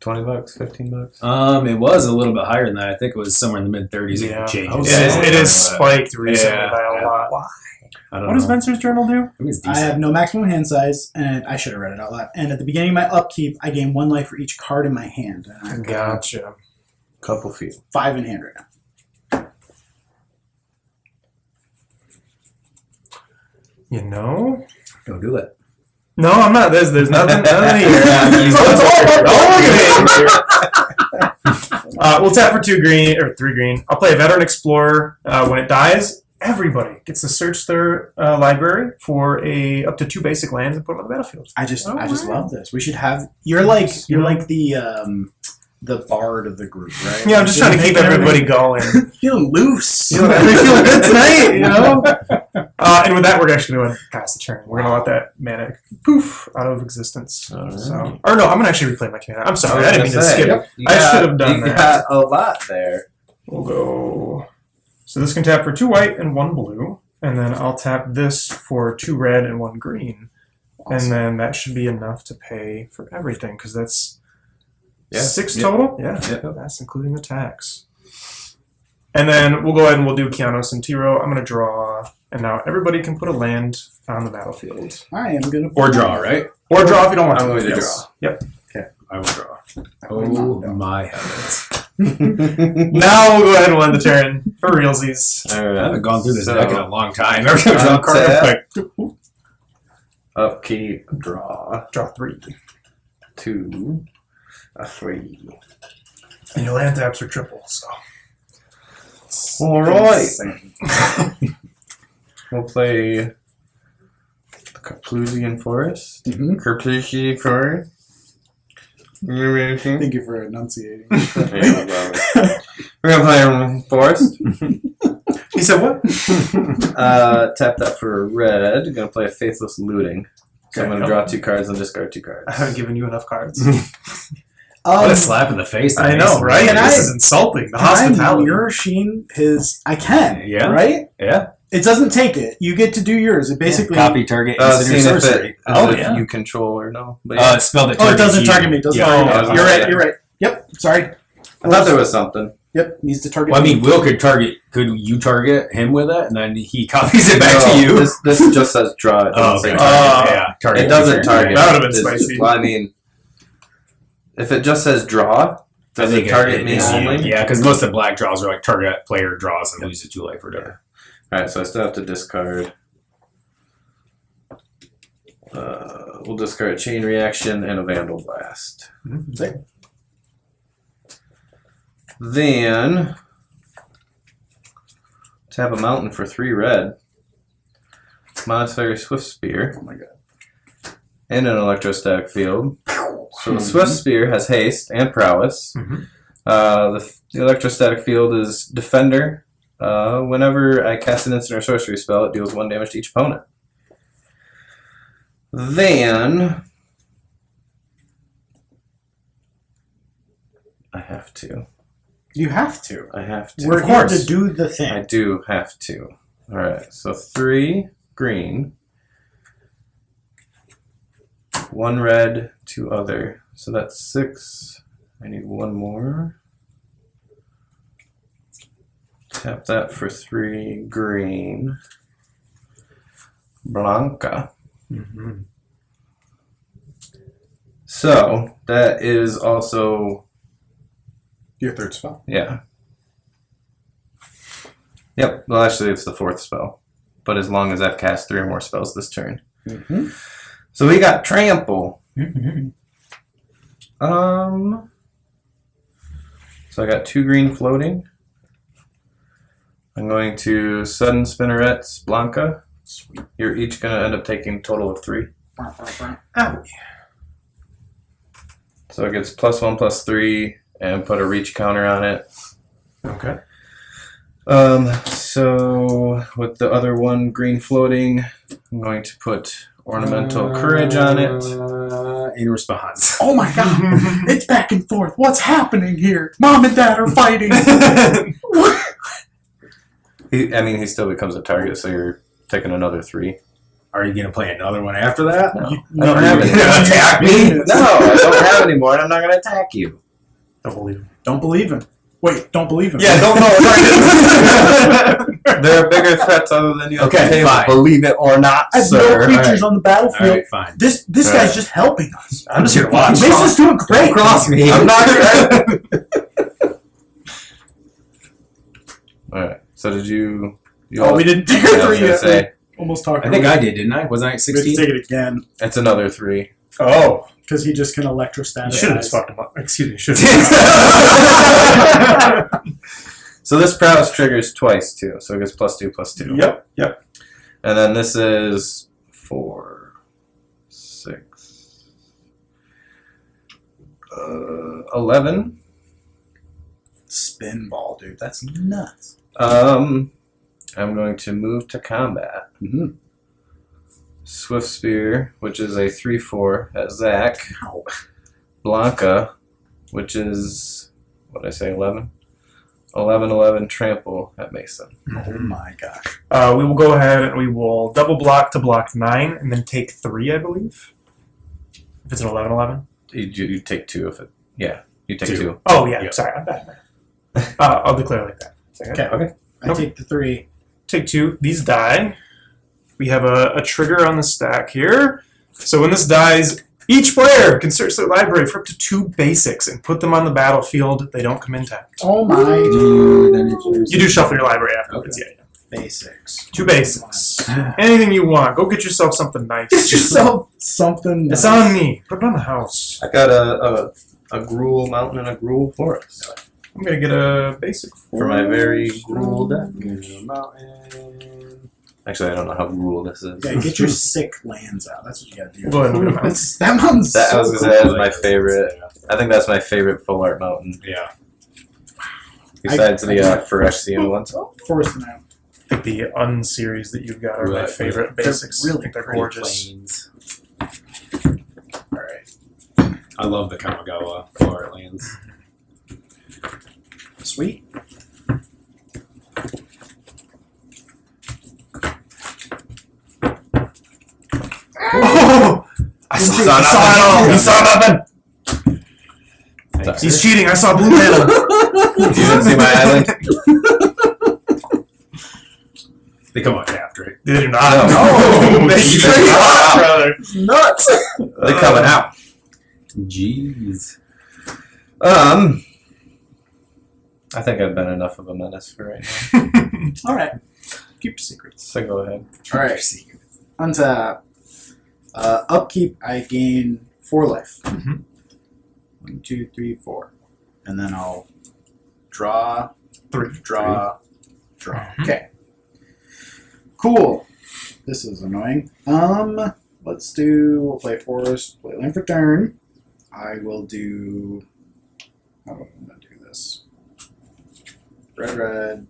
$20, $15? It was a little bit higher than that. I think it was somewhere in the mid 30s. Yeah, It changed. it is spiked recently Yeah, by a yeah. lot. I don't What does know. Spencer's journal do? I think it's I decent. have no maximum hand size, and I should have read it out loud. And at the beginning of my upkeep, I gain 1 life for each card in my hand. And I've got Gotcha. Couple feet. 5 in hand right now. You know? Go do it. No, I'm not. There's nothing here. We'll tap for 2 green or 3 green. I'll play a Veteran Explorer. When it dies, everybody gets to search their library for up to 2 basic lands and put them on the battlefield. I just Alright. love this. We should have you're like the bard of the group, right? Yeah, I'm just trying to keep everybody going. feeling loose. We feel good tonight, you know? And with that, we're actually going to pass the turn. We're going to let that mana poof out of existence. Alright. So, or no, I'm going to actually replay my mana. I'm sorry, I didn't mean to skip. You I should have done you that. got a lot there. We'll go. So this can tap for 2 white and 1 blue. And then I'll tap this for 2 red and 1 green. And then that should be enough to pay for everything, because that's 6 total? Yeah, that's including the tax. And then we'll go ahead and we'll do Kynaios and Tiro. I'm going to draw, and now everybody can put a land on the battlefield. I am gonna Or draw, right? Or draw if you don't want I'm to. going to Yes. Yep. I will draw. will Oh my heavens. Now we'll go ahead and win the turn for realsies. I haven't gone through this So- deck in a long time. Every time I draw a card, I'm like, Upkeep, draw. Draw 3. 2, a 3. And your land taps are triple, so. Alright. We'll play the Carplusian Forest. Carplusian Forest. Thank you for enunciating. Yeah, well, we're gonna play Forest. He said what? Tap that for red. Gonna play a Faithless Looting. So I'm gonna draw 2 cards and discard 2 cards. I haven't given you enough cards. What a slap in the face. I know, right? Can This I- is insulting. The Can I hospitality. mirror sheen his? I can. Yeah. Right. Yeah. It doesn't take it. You get to do yours. It basically. Copy target Seeing instant or if sorcery. if you control or no. But yeah. Spell that Oh, it targets doesn't you. target me. It doesn't Yeah. target me. Oh, You're okay. right. You're right. Yep. Sorry. I thought there was something. Yep. Needs to target. Well, I me. mean, Will could target. Could you target him with it, and then he copies it back No, to you? This just says draw. It doesn't say okay. target. Yeah, target. It doesn't target. That would've been It's- spicy. Well, I mean, if it just says draw, I does think it target me is only? you. Yeah, because most of the black draws are like target player draws and loses 2 life or whatever. All right, so I still have to discard. We'll discard Chain Reaction and a Vandal Blast. Then tap a mountain for 3 red. Monastery Swift Spear. Oh my god. And an electrostatic field. So the Swift Spear has haste and prowess. Mhm. The electrostatic field is defender. Whenever I cast an instant or sorcery spell, it deals 1 damage to each opponent. Then I have to. You have to. I have to. We're Of here course. to do the I thing. do have to. Alright, so 3 green, 1 red, 2 other. So that's 6. I need 1 more. Tap that for 3 green. Blanka. Mhm. So that is also, Your third spell. yeah. Yep, well actually it's the 4th spell. But as long as I've cast 3 or more spells this turn. Mm-hmm. So we got Trample. Mm-hmm. So I got 2 green floating. I'm going to Sudden Spinnerets Blanka. Sweet. You're each going to end up taking a total of 3. So it gets +1/+3 and put a reach counter on it. Okay. So with the other 1 green floating, I'm going to put Ornamental Courage on it. In response. Oh my god! It's back and forth. What's happening here? Mom and Dad are fighting. He still becomes a target, so you're taking another 3. Are you going to play another one after that? No. You- I don't no, have you- any. You're going to attack me? No, I don't have any more, and I'm not going to attack you. Don't believe him. Don't believe him. Wait, don't believe him. Yeah, don't know. There are bigger threats other than you. Okay, at the table, fine. believe it or not, I have sir. no creatures on the battlefield. Alright, fine. This All guy's right. just helping us. I'm just here to watch. Mason's doing great. Cross me. I'm not. All right. So did you? Oh, we didn't take Yeah, I our was 3 gonna yet. say Almost talked. I think I did, didn't I? Wasn't I at We have to 16? take it again it's another 3. Oh, because he just can you electrostatic. should have just fucked him up. Excuse me, should So this prowess triggers twice too. So it gets +2/+2. Yep, yep. And then this is 4, 6, 11. Spin ball, dude. That's nuts. I'm going to move to combat. Mm-hmm. Swift Spear, which is a 3/4 at Zach. Ow. Blanka, which is, what did I say, 11? 11/11 Trample at Mason. Oh my gosh. We will go ahead and we will double block to block 9 and then take 3, I believe. If it's an 11/11. You take 2 if it. Yeah, you take 2. 2. Oh, yeah, Yep. sorry, I'm bad, man. I'll declare like that. Okay. Okay. I Nope. take the 3. Take 2. These die. We have a trigger on the stack here. So when this dies, each player can search their library for up to 2 basics and put them on the battlefield. They don't come intact. Oh my. You do shuffle your library afterwards, yeah. Basics. 2 basics. Anything you want. Go get yourself something nice. Get yourself something. It's nice. on me. Put it on the house. I got a Gruul Mountain and a Gruul Forest I'm going to get a basic for my very Gruul deck. Mountain. Actually, I don't know how Gruul this is. Yeah, get your sick lands out. That's what you gotta do. We'll go ahead and move it on. That mountain's That, I was so gonna say, that cool. was my favorite. I think that's my favorite full art mountain. Yeah. Besides the Phyrexian ones. Forest now. I think the unseries that you've got are my Right. favorite They're basics. really I think they're pretty gorgeous. Planes. Alright. I love the Kamigawa color lands. Sweet. Oh! I saw it all. You saw nothing. Thanks. He's cheating. I saw blue mana. You didn't see my island? They come out after it. They do not. No. They do not, brother. Nuts. They're coming out. Jeez. I think I've been enough of a menace for right now. All right. Keep your secrets. So go ahead. All right. Untap. Upkeep, I gain 4 life. Mhm. 1, 2, 3, 4. And then I'll draw, 3. draw. Okay. Cool. This is annoying. Let's do, we'll play Forest, play land for turn. I will do, how am I going to do this? Red, red,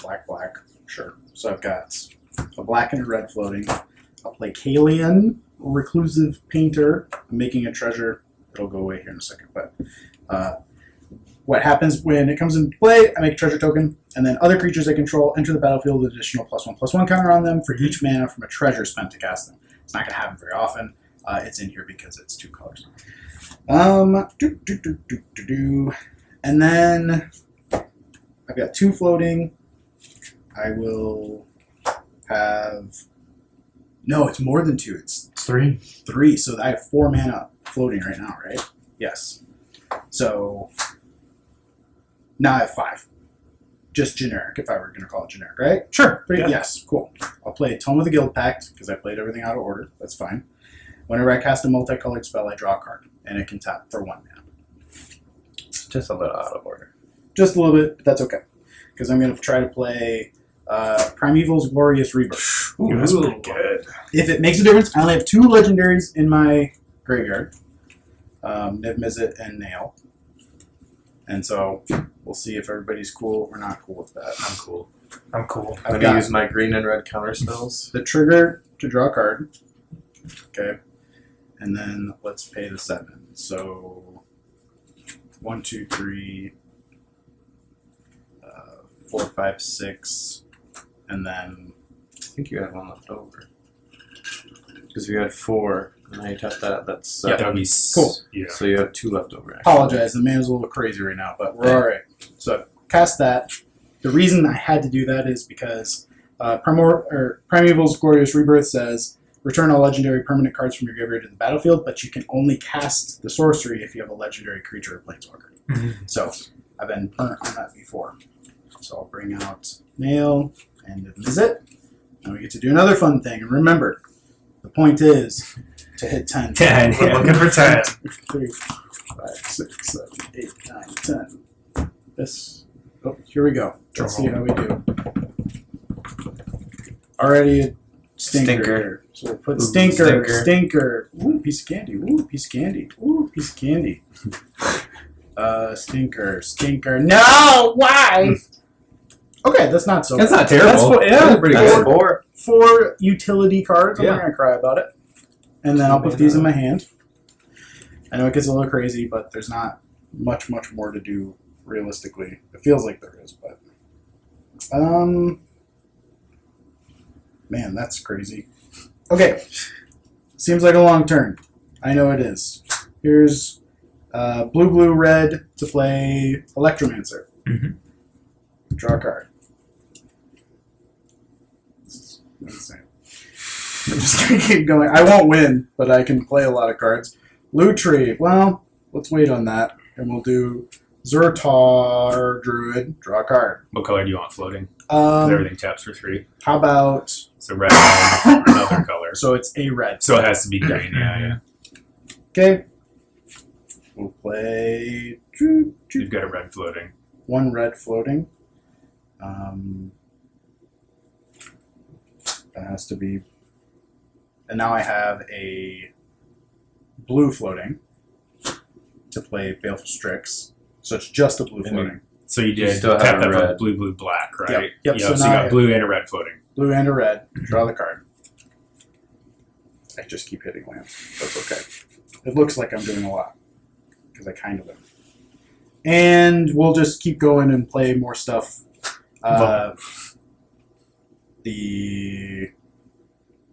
black, black. Sure. So I've got a black and a red floating. I'll play Kalian, Reclusive Painter. I'm making a treasure. It'll go away here in a second. But what happens when it comes into play, I make a treasure token, and then other creatures I control enter the battlefield with additional +1/+1 counter on them for each mana from a treasure spent to cast them. It's not going to happen very often. It's in here because it's 2 colors. And then I've got 2 floating. I will have... No, it's more than 2. It's 3. 3. So I have 4 mana floating right now, right? Yes. So now I have 5. Just generic, if I were going to call it generic, right? Sure. Pretty, Yes, cool. I'll play Tome of the Guild Pact, because I played everything out of order. That's fine. Whenever I cast a multicolored spell, I draw a card, and it can tap for 1 mana. Just a little out of order. Just a little bit, but that's okay. Because I'm going to try to play Primeval's Glorious Rebirth. Ooh, that's pretty good. If it makes a difference, I only have 2 legendaries in my graveyard. Niv Mizzet and Nail. And so we'll see if everybody's cool or not cool with that. I'm cool. I'm cool. I'm I've going to got use my green and red counter spells. the trigger to draw a card. Okay. And then let's pay the 7. So 1, 2, 3, 4, 5, 6, and then I think you have 1 left over. Because if you had 4, and now you tap that, that's 7. That would be Cool. Yeah. So you have 2 left over. Actually. apologize. The man's a little crazy right now, but we're all right. So I've cast that. The reason I had to do that is because Primeval's Glorious Rebirth says return all legendary permanent cards from your graveyard to the battlefield, but you can only cast the sorcery if you have a legendary creature or planeswalker. Mhm. So I've been burnt on that before. So I'll bring out Nail and Visit, and we get to do another fun thing. And remember, the point is to hit 10. 10. We're looking for 10. 3, 5, 6, 7, 8, 9, 10. This. Oh, here we go. Let's see how we do. Already a stinker. So we'll put stinker. Ooh, piece of candy. Ooh, piece of candy. Ooh, piece of candy. Stinker. No, why? Okay, that's not so That's bad. not terrible. That's pretty That's good. 4. 4 utility cards. I'm Yeah. not going to cry about it. And then I'll put these in my hand. I know it gets a little crazy, but there's not much more to do realistically. It feels like there is, but... Man, that's crazy. Okay. Seems like a long turn. I know it is. Here's blue, red to play Electromancer. Mhm. Draw a card. Insane. I'm just gonna keep going. I won't win, but I can play a lot of cards. Lutri. Well, let's wait on that, and we'll do Zertar Druid. Draw a card. What color do you want floating? 'Cause Um, everything taps for 3. how about So red and another color. so it's a red. So it has to be green. Yeah. Okay. We'll play You've got a red floating. 1 red floating. That has to be. And now I have a blue floating to play Baleful Strix. So it's just a blue And floating. So you You did still have tap a that for red. blue, black, right? Yep. So, So you now I got have- blue and a red floating. Blue and a red. Draw the card. I just keep hitting lands. That's okay. It looks like I'm doing a lot because I kind of am. And we'll just keep going and play more stuff.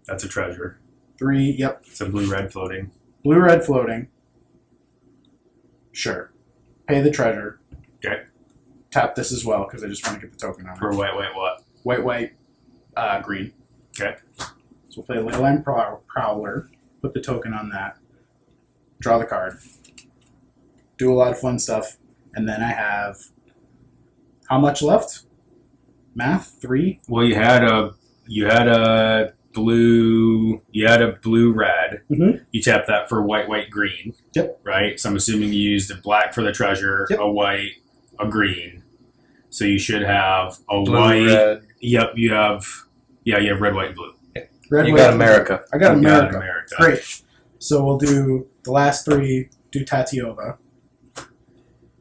That's a treasure. 3, yep. It's a blue-red floating. Blue-red floating. Sure. Pay the treasure. Okay. Tap this as well because I just want to get the token on it. For white, what? White, green. Okay. So we'll play Leyline Prowler. Put the token on that. Draw the card. Do a lot of fun stuff. And then I have... How much left? Math? 3? Well, you had a blue red. Mhm. You tap that for white, green. Yep. Right? So I'm assuming you used a black for the treasure, Yep. a white, a green. So you should have a Blue, white. red. Yep, you have red, white, and blue. Red, You white, got blue. America. I got You America. America. Great. So we'll do the last 3, do Tatiova.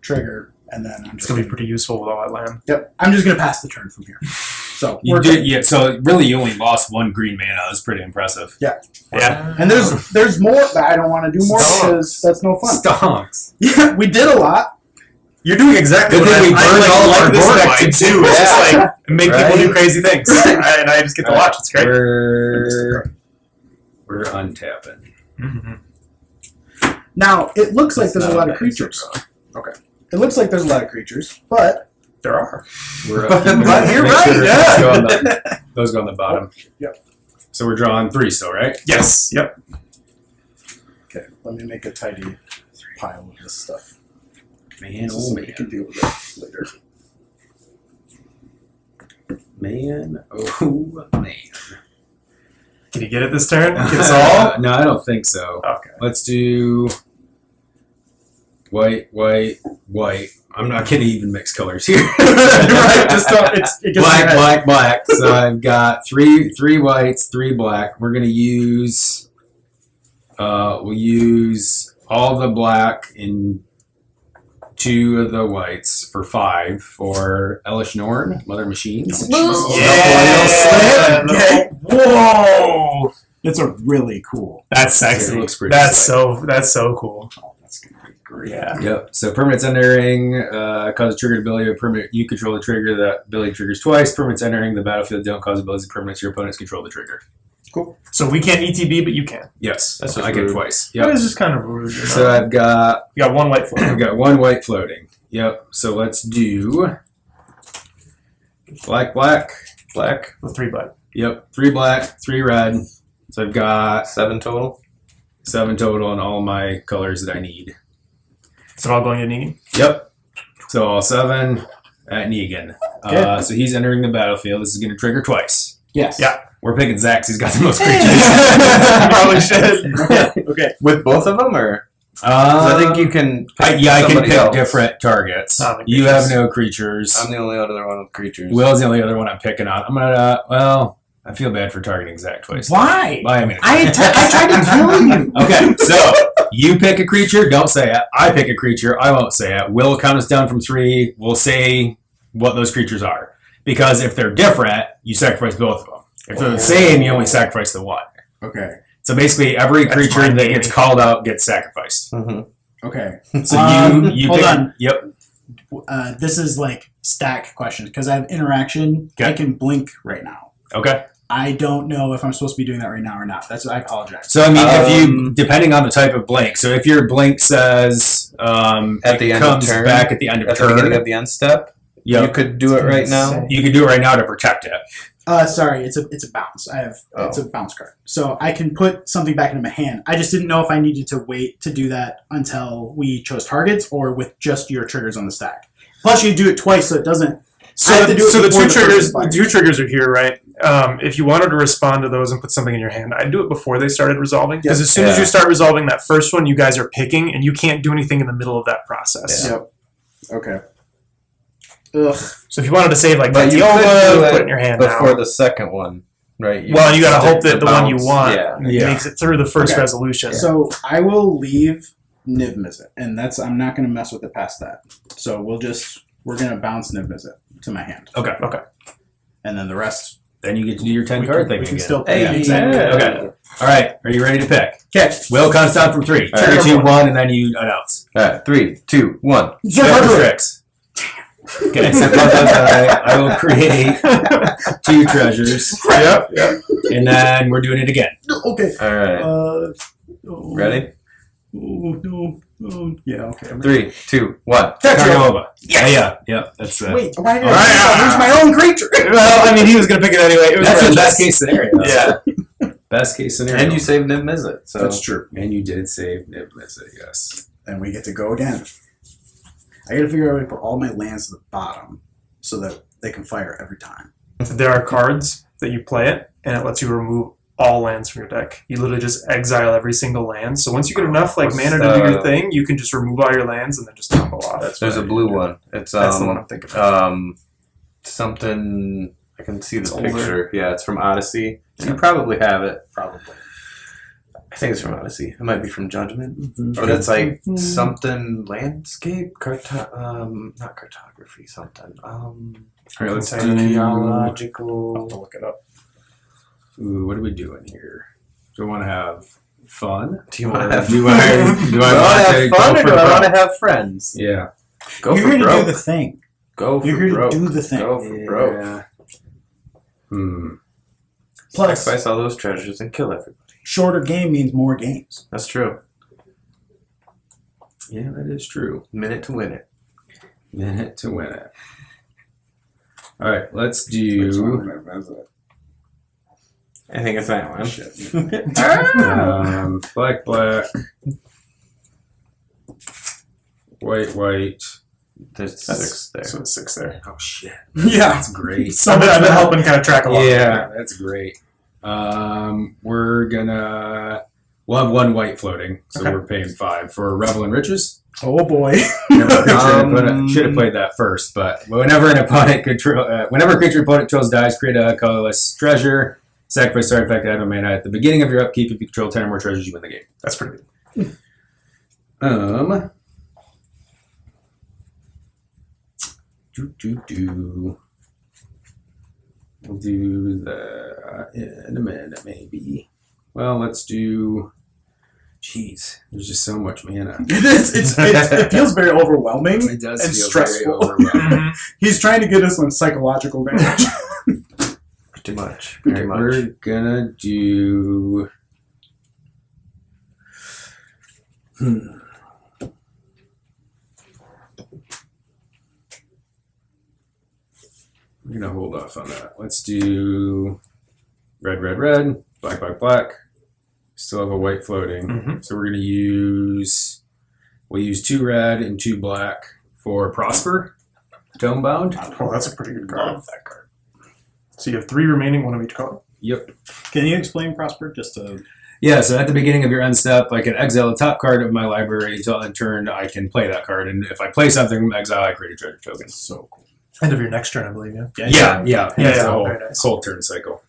Trigger, and then I'm It's just gonna be pretty useful with all that land. Yep. I'm just gonna pass the turn from here. So You we're did, good. yeah. So really, you only lost 1 green mana. That's pretty impressive. Yeah. And there's more, but I don't want to do more because that's no fun. Stonks. Yeah, we did a lot. You're doing exactly Good what thing we burned all of our this board deck to whites. do. It's just like make people Right? do crazy things, and I just get to watch. It's great. We're untapping. Mhm. Now it looks like That's there's a not lot a of bad creatures. Okay. It looks like there's a lot of creatures, but There are. We're But you're make right, sure yeah. those go on the bottom. Yep. So we're drawing 3 still, right? Yes. Yep. okay. Let me make a tidy pile of this stuff. Man, So oh we can deal with it later. man, oh man. Can you get it this turn? Get us all? No, I don't think so. Okay. Let's do white. I'm not going to even mix colors here. Right, just don't, it gets in your head. black. So I've got three whites, 3 black. We're going to use, we'll use all the black and 2 of the whites for 5 for Elish Norn, Mother Machines. Yeah. Okay. Whoa. It's a really cool. That's sexy. It looks pretty That's sick. so cool. Oh, that's gonna be great. Yeah. Yep. So permanents entering cause a triggered ability of permanent you control the trigger. That ability triggers twice. Permanents entering the battlefield don't cause abilities of permanents. Your opponents control the trigger. Cool. So we can't ETB, but you can. Yes. That's I just get rude. twice. That Yep. is just kind of rude. You know? So I've got 1 white floor. I've got 1 white floating. Yep. So let's do black. With 3 black. Yep. 3 black, 3 red. So I've got 7 total. 7 total on all my colors that I need. Is it all going to Negan? Yep. So all 7 at Negan. Okay. So he's entering the battlefield. This is going to trigger twice. Yes. Yeah. We're picking Zach 'cause he's got the most creatures. Probably should. Okay. With both of them, or 'cause I think you can. I Pick can somebody pick else. different targets. Oh, the You creatures. have no creatures. I'm the only other one with creatures. Will's the only other one I'm picking on. I'm gonna. Well, I feel bad for targeting Zach twice. Why? I mean, I tried to kill you. okay, so you pick a creature. Don't say it. I pick a creature. I won't say it. Will count us down from 3. We'll say what those creatures are. Because if they're different, you sacrifice both of them. If they're the same, you only sacrifice the one. Okay. So basically, every That's creature my that baby. gets called out gets sacrificed. Mhm. Okay. So you hold pick, on. Yep. This is like stack questions because I have interaction. Okay. I can blink right now. Okay. I don't know if I'm supposed to be doing that right now or not. That's I apologize. So I mean, if you depending on the type of blink. So if your blink says At the it end of comes turn? back at the end of At the beginning turn, of the end step, yep. you could do it right now. You can do it right now to protect it. Sorry, it's a bounce. It's Oh. a bounce card. So I can put something back into my hand. I just didn't know if I needed to wait to do that until we chose targets or with just your triggers on the stack. Plus, you do it twice, so it doesn't. So, I have to do it so the before two the triggers, first the 2 triggers are here, right? If you wanted to respond to those and put something in your hand, I'd do it before they started resolving. Because as soon as you start resolving that first one, you guys are picking, and you can't do anything in the middle of that process. Yeah. Yep. Okay. Ugh. So if you wanted to save like But you could Tatiova, do put it it in your hand before now. the second one, right? Well, you got to hope stick that the one you bounce. want Yeah. makes it through the first Okay. resolution. So I will leave Niv Mizzet, and I'm not going to mess with it past that. So we're going to bounce Niv Mizzet to my hand, Okay. Okay. and then the rest Then you get to do your 10 card thing We can again. still Hey, play. Exactly. Okay. All right. Are you ready to pick? Okay. Will counts down from 3. All right. 3, 2, 1, and then you announce. All right, 3, 2, 1. Tricks. Okay, so I will create 2 treasures, Yep. and then we're doing it again. Okay. All right. Ready? Yeah. Okay. 3, 2, 1. Carnova. Yeah. That's Wait. Why did All right. I lose my own creature? Well, I mean, he was going to pick it anyway. It was That's the right. best case scenario. Yeah. Best case scenario. And you saved Niv Mizzet, so That's true. And you did save Niv Mizzet, yes. And we get to go again. I got to figure out a way to put all my lands to the bottom so that they can fire every time. There are cards that you play it, and it lets you remove all lands from your deck. You literally just exile every single land. So once you get enough like mana to do your thing, you can just remove all your lands and then just combo off. there's a blue one. It's That's the one I'm thinking of. something I can see the It's older. picture. Yeah, it's from Odyssey. You probably have it. Probably. I think it's from Odyssey. It might be from Judgment. Mm-hmm. But it's like something landscape, not cartography, something. All right, let's do. Archaeological. I'll have to look it up. Ooh, what are we doing here? Do I want to have fun? Do you want to have Do I want to have fun, go or for do I want to broke? have friends? Yeah. Go You're for here to broke. do the thing. Go for You're here to broke. do the thing. Go for broke. Yeah. Plus, Sacrifice all those treasures and kill everybody. shorter game means more games. That's true. Yeah, that is true. Minute to win it. Minute to win it. All right, let's Which one do. am I visit? I think it's that one. Black, white. There's That's 6 there. So it's 6 there. Oh shit, Yeah. that's great. I've been helping kind of track along. Yeah, that's great. We'll have 1 white floating, so Okay. we're paying 5 for Revel and Riches. Oh boy. Should have played that first, but whenever a creature opponent controls dies, create a colorless treasure. Sacrifice artifact, add a mana at the beginning of your upkeep. If you control 10 or more treasures, you win the game. That's pretty good. We'll do that in a minute, maybe. Well, let's do. Jeez, there's just so much mana. It is. It feels very overwhelming. It does and feel stressful. very overwhelming. He's trying to get us on psychological damage. Pretty much. All Pretty right, much. we're gonna do. We're gonna hold off on that. Let's do red, black. Still have a white floating, Mhm. so we're gonna use. We'll use 2 red and 2 black for Prosper, Tomebound. Oh, that's a pretty good card. Love that card. So you have 3 remaining, 1 of each color. Yep. Can you explain Prosper just to? Yeah, so at the beginning of your end step, I can exile the top card of my library until end turn I can play that card. And if I play something from exile, I create a treasure token. So cool. End of your next turn, I believe, yeah. Yeah. Yeah, It's a whole, very nice. whole turn cycle.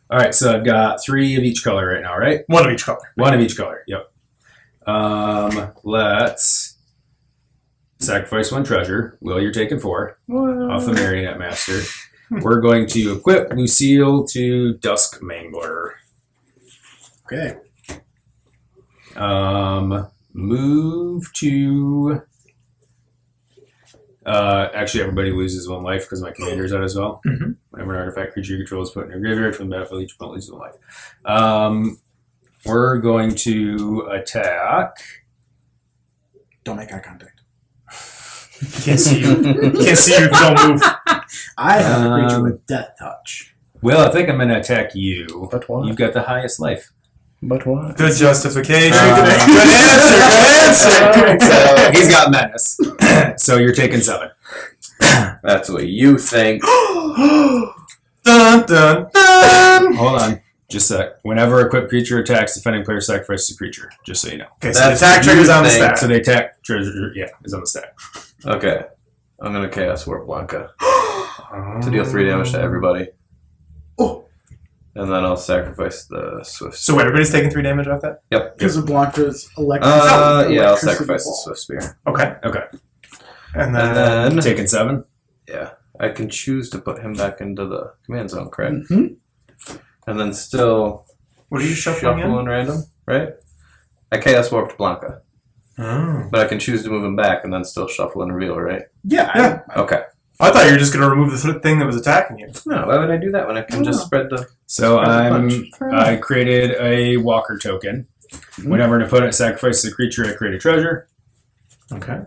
All right, so I've got 3 of each color right now, right? 1 of each color. 1 of each color, yep. Let's sacrifice 1 treasure. Will, you're taking 4 off the Marionette Master. We're going to equip Lucille to Dusk Mangler. Okay. Move to. Actually, everybody loses 1 life because my commander's out as well. Mhm. Whenever an artifact creature you control is put in your graveyard from the battlefield, each opponent loses 1 life. We're going to attack. Don't make eye contact. Can't see you. Can't see you. Don't move. I have a creature Um, with Death Touch. Well, I think I'm going to attack you. But why? You've got the highest life. But why? Good justification. Uh, Good answer. He's got menace. So you're taking 7. That's what you think. Dun dun dun. Hold on. Just a sec. Whenever a equipped creature attacks, defending player sacrifices a creature. Just so you know. Okay, so That's the attack what you trigger's on the think. stack. So they attack treasure, is on the stack. Okay. I'm going to Chaos Warp Blanka to deal 3 damage to everybody. Oh. And then I'll sacrifice the Swift. So wait, everybody's taking 3 damage off that? Yep. Because of Blanca's electric. Yeah, I'll electricity sacrifice the ball. Swift Spear. Okay. Okay. And then, And then. Taking 7. Yeah. I can choose to put him back into the command zone, correct? Mm-hmm. And then still What are you shuffling in? in random, right? I Chaos Warped Blanka. Oh. But I can choose to move him back and then still shuffle and reveal, right? Yeah. Okay. I thought you were just going to remove the thing that was attacking you. No, why would I do that when I can just spread the... So Pretty I created a walker token. Whenever an opponent sacrifices a creature, I create a treasure. Okay.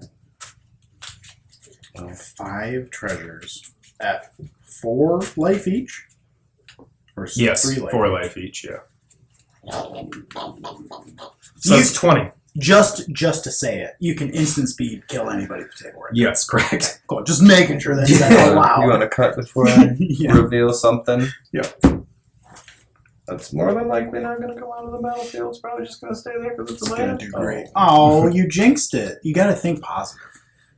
5 treasures at 4 life each? Or Yes, 3 life? 4 life each, yeah. So that's 20. Just to say it, you can instant speed kill anybody with table right? Yes, correct. Cool. Just making sure that's said out loud. You want to cut before I Yeah. reveal something? Yep. That's more than likely not going to go out of the battlefield. It's probably just going to stay there because it's a It's gonna land. do great. Oh, you jinxed it. You got to think positive.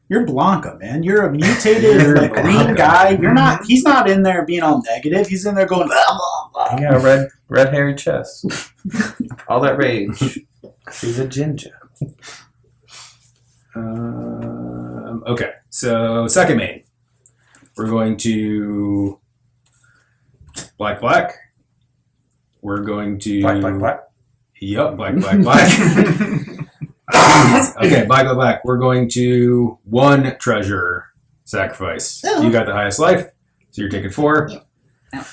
You're Blanka, man. You're a mutated like, green Blanka. guy. You're not. He's not in there being all negative. He's in there going. Blah, blah, blah. Yeah, red hairy chest. All that rage. He's a ginger. Okay, so second main. We're going to black. We're going to Black. Yep, black. Okay, black. We're going to 1 treasure sacrifice. Yeah. You got the highest life, so you're taking 4. Yeah.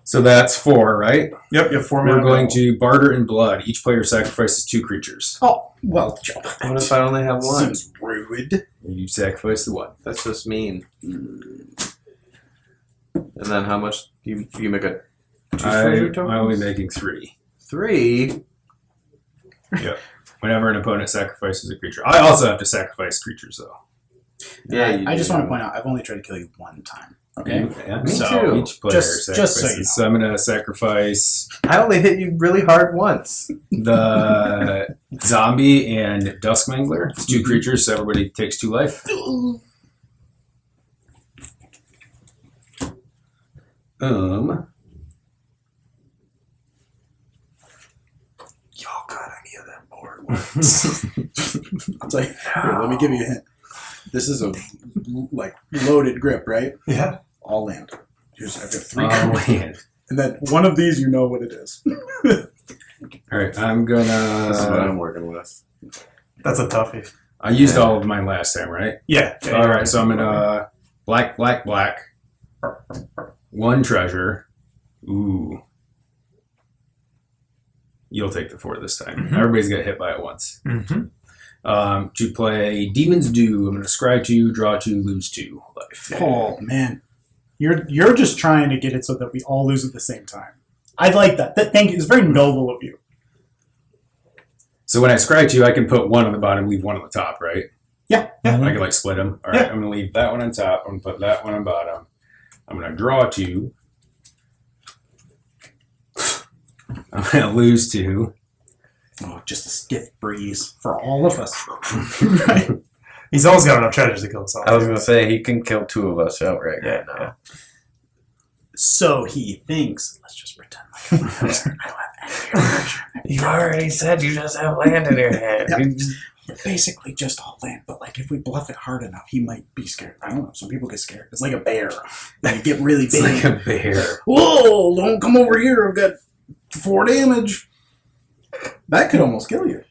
So that's 4, right? Yep, you have 4 We're mana. going to barter in blood. Each player sacrifices 2 creatures. Oh well, Joe. What if I only have one? Seems rude. You sacrifice the 1. That's just mean. And then how much you make a 2 treasure tokens? I'm only making 3. 3? Whenever an opponent sacrifices a creature. I also have to sacrifice creatures, though. Yeah, you I just do. want to point out, I've only tried to kill you 1 time. Okay. Yeah, Me so too. each player Just so sacrifices. you know. So I'm going to sacrifice I only hit you really hard once. the zombie and Duskmangler. It's 2 creatures, so everybody takes 2 life. Y'all got any of them board ones? I'll tell you. Here, let me give you a hint. This is a like loaded grip, right? Yeah. All land. Here's I've got 3 Oh, cards. man. And then one of these, you know what it is. All right, I'm going This is what to... I'm working with. That's a toughie. I used all of mine last time, right? Yeah. All right, so I'm going to black. 1 treasure. Ooh. You'll take the 4 this time. Mhm. Everybody's got hit by it once. Mm-hmm. To play Demon's Due, I'm going to scry 2, draw 2, lose 2 life. Oh man, you're just trying to get it so that we all lose at the same time. I like that. That thank you. It's very noble of you. So when I scry 2, I can put 1 on the bottom, leave 1 on the top, right? Yeah. I can like split them. All right, Yeah. I'm going to leave that one on top. I'm going to put that one on bottom. I'm going to draw 2. I'm going to lose 2. Oh, just a stiff breeze for all of us. Right. He's always got enough treasures to kill us all. I was going to say, he can kill 2 of us outright right now. Yeah. So he thinks. Let's just pretend like I don't have any treasure. You already said you just have land in your hand. Yeah. You just- Basically just all land, but like if we bluff it hard enough, he might be scared. I don't know. Some people get scared. It's like a bear. They get really It's big. like a bear. Whoa! Don't come over here. I've got 4 damage. That could almost kill you.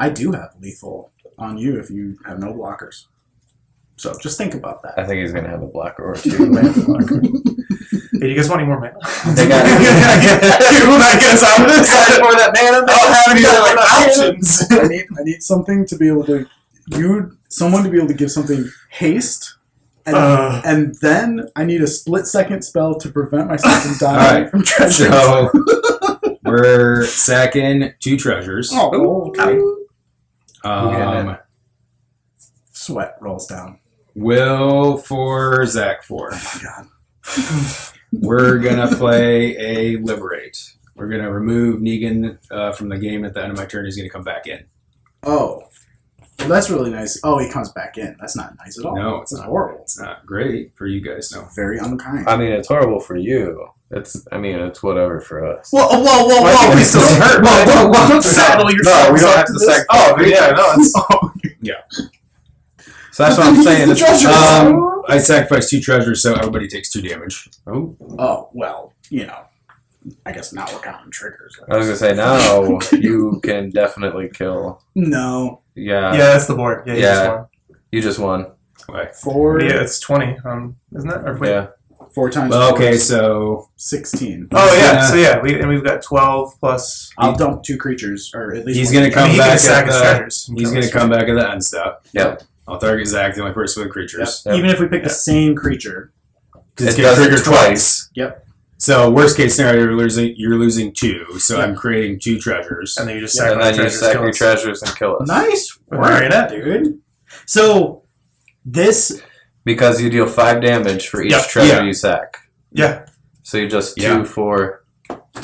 I do have lethal on you if you have no blockers. So just think about that. I think he's going to have a blocker or 2 land blocker. Hey, you guys want any more mana? They got That gets out of this. more that mana. I don't have any other options. I need something to be able to someone to be able to give something haste, and then I need a split-second spell to prevent myself from dying Right. from treasure. So we're sacking 2 treasures. Oh, okay. Sweat rolls down. Will for Zach 4. Oh my god. We're going to play a Liberate. We're going to remove Negan from the game at the end of my turn. He's going to come back in. Oh. Well, that's really nice. Oh, he comes back in. That's not nice at all. No, it's That's not. horrible. It's not great for you guys. No. Very unkind. I mean, it's horrible for you. It's whatever for us. Whoa! Why This does it doesn't hurt? Don't saddle yourself. No, we don't have to sacrifice. Oh, but yeah, no, it's... So that's what I'm saying. The treasure. I sacrifice 2 treasures, so everybody takes 2 damage. Oh, Oh, well, I guess now we're counting triggers. I was gonna say now you can definitely kill. No. Yeah. Yeah, that's the board. Yeah, you just won. You just won. Okay. 4. Yeah, it's 20. Isn't it? Or wait. Yeah. 4 times. Well, 4 okay, is so 16. Oh yeah. Yeah. So yeah, we've got 12 plus. I'll dump 2 creatures, or at least he's one gonna creature. come he back can at sack his the, treasures. he's gonna come back at the end step. Yep. I'll target Zach, the only person with creatures. Yep. Even if we pick the same creature. Because it's It gonna does it trigger twice. Yep. So worst case scenario, you're losing 2. So I'm creating 2 treasures. And then you just And sack then you treasures. sack kill your us. treasures and kill us. Nice With work, Marionette. dude. So, this... Because you deal 5 damage for each Yep. treasure Yeah. you sack. Yeah. So you just 2, Yeah. 4,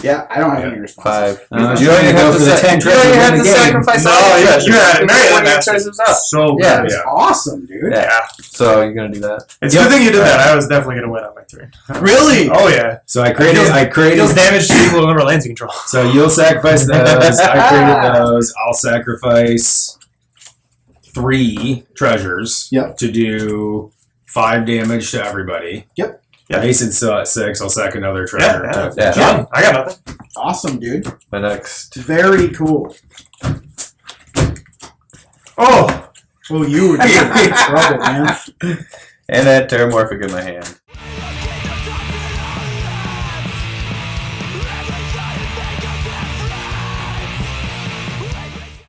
Yeah, I don't have any responses. 5. You don't don't even even go for the 10 treasures in the game. No, you had Marionette treasures up. So good. Yeah. That's awesome, dude. Yeah. So you're gonna do that. It's a good thing you did that. I was definitely gonna win on my 3. Really? Oh yeah. So I It created. deals damage to equal number of lands you control. So you'll sacrifice those. I created those. I'll sacrifice 3 treasures. Yep. To do 5 damage to everybody. Yep. Yeah. Mason's still at 6. I'll sack another treasure. Yeah. to Yeah. Done. I got nothing. Awesome, dude. My next. Very cool. Oh. Well, you were in trouble, man. And that Terramorphic in my hand.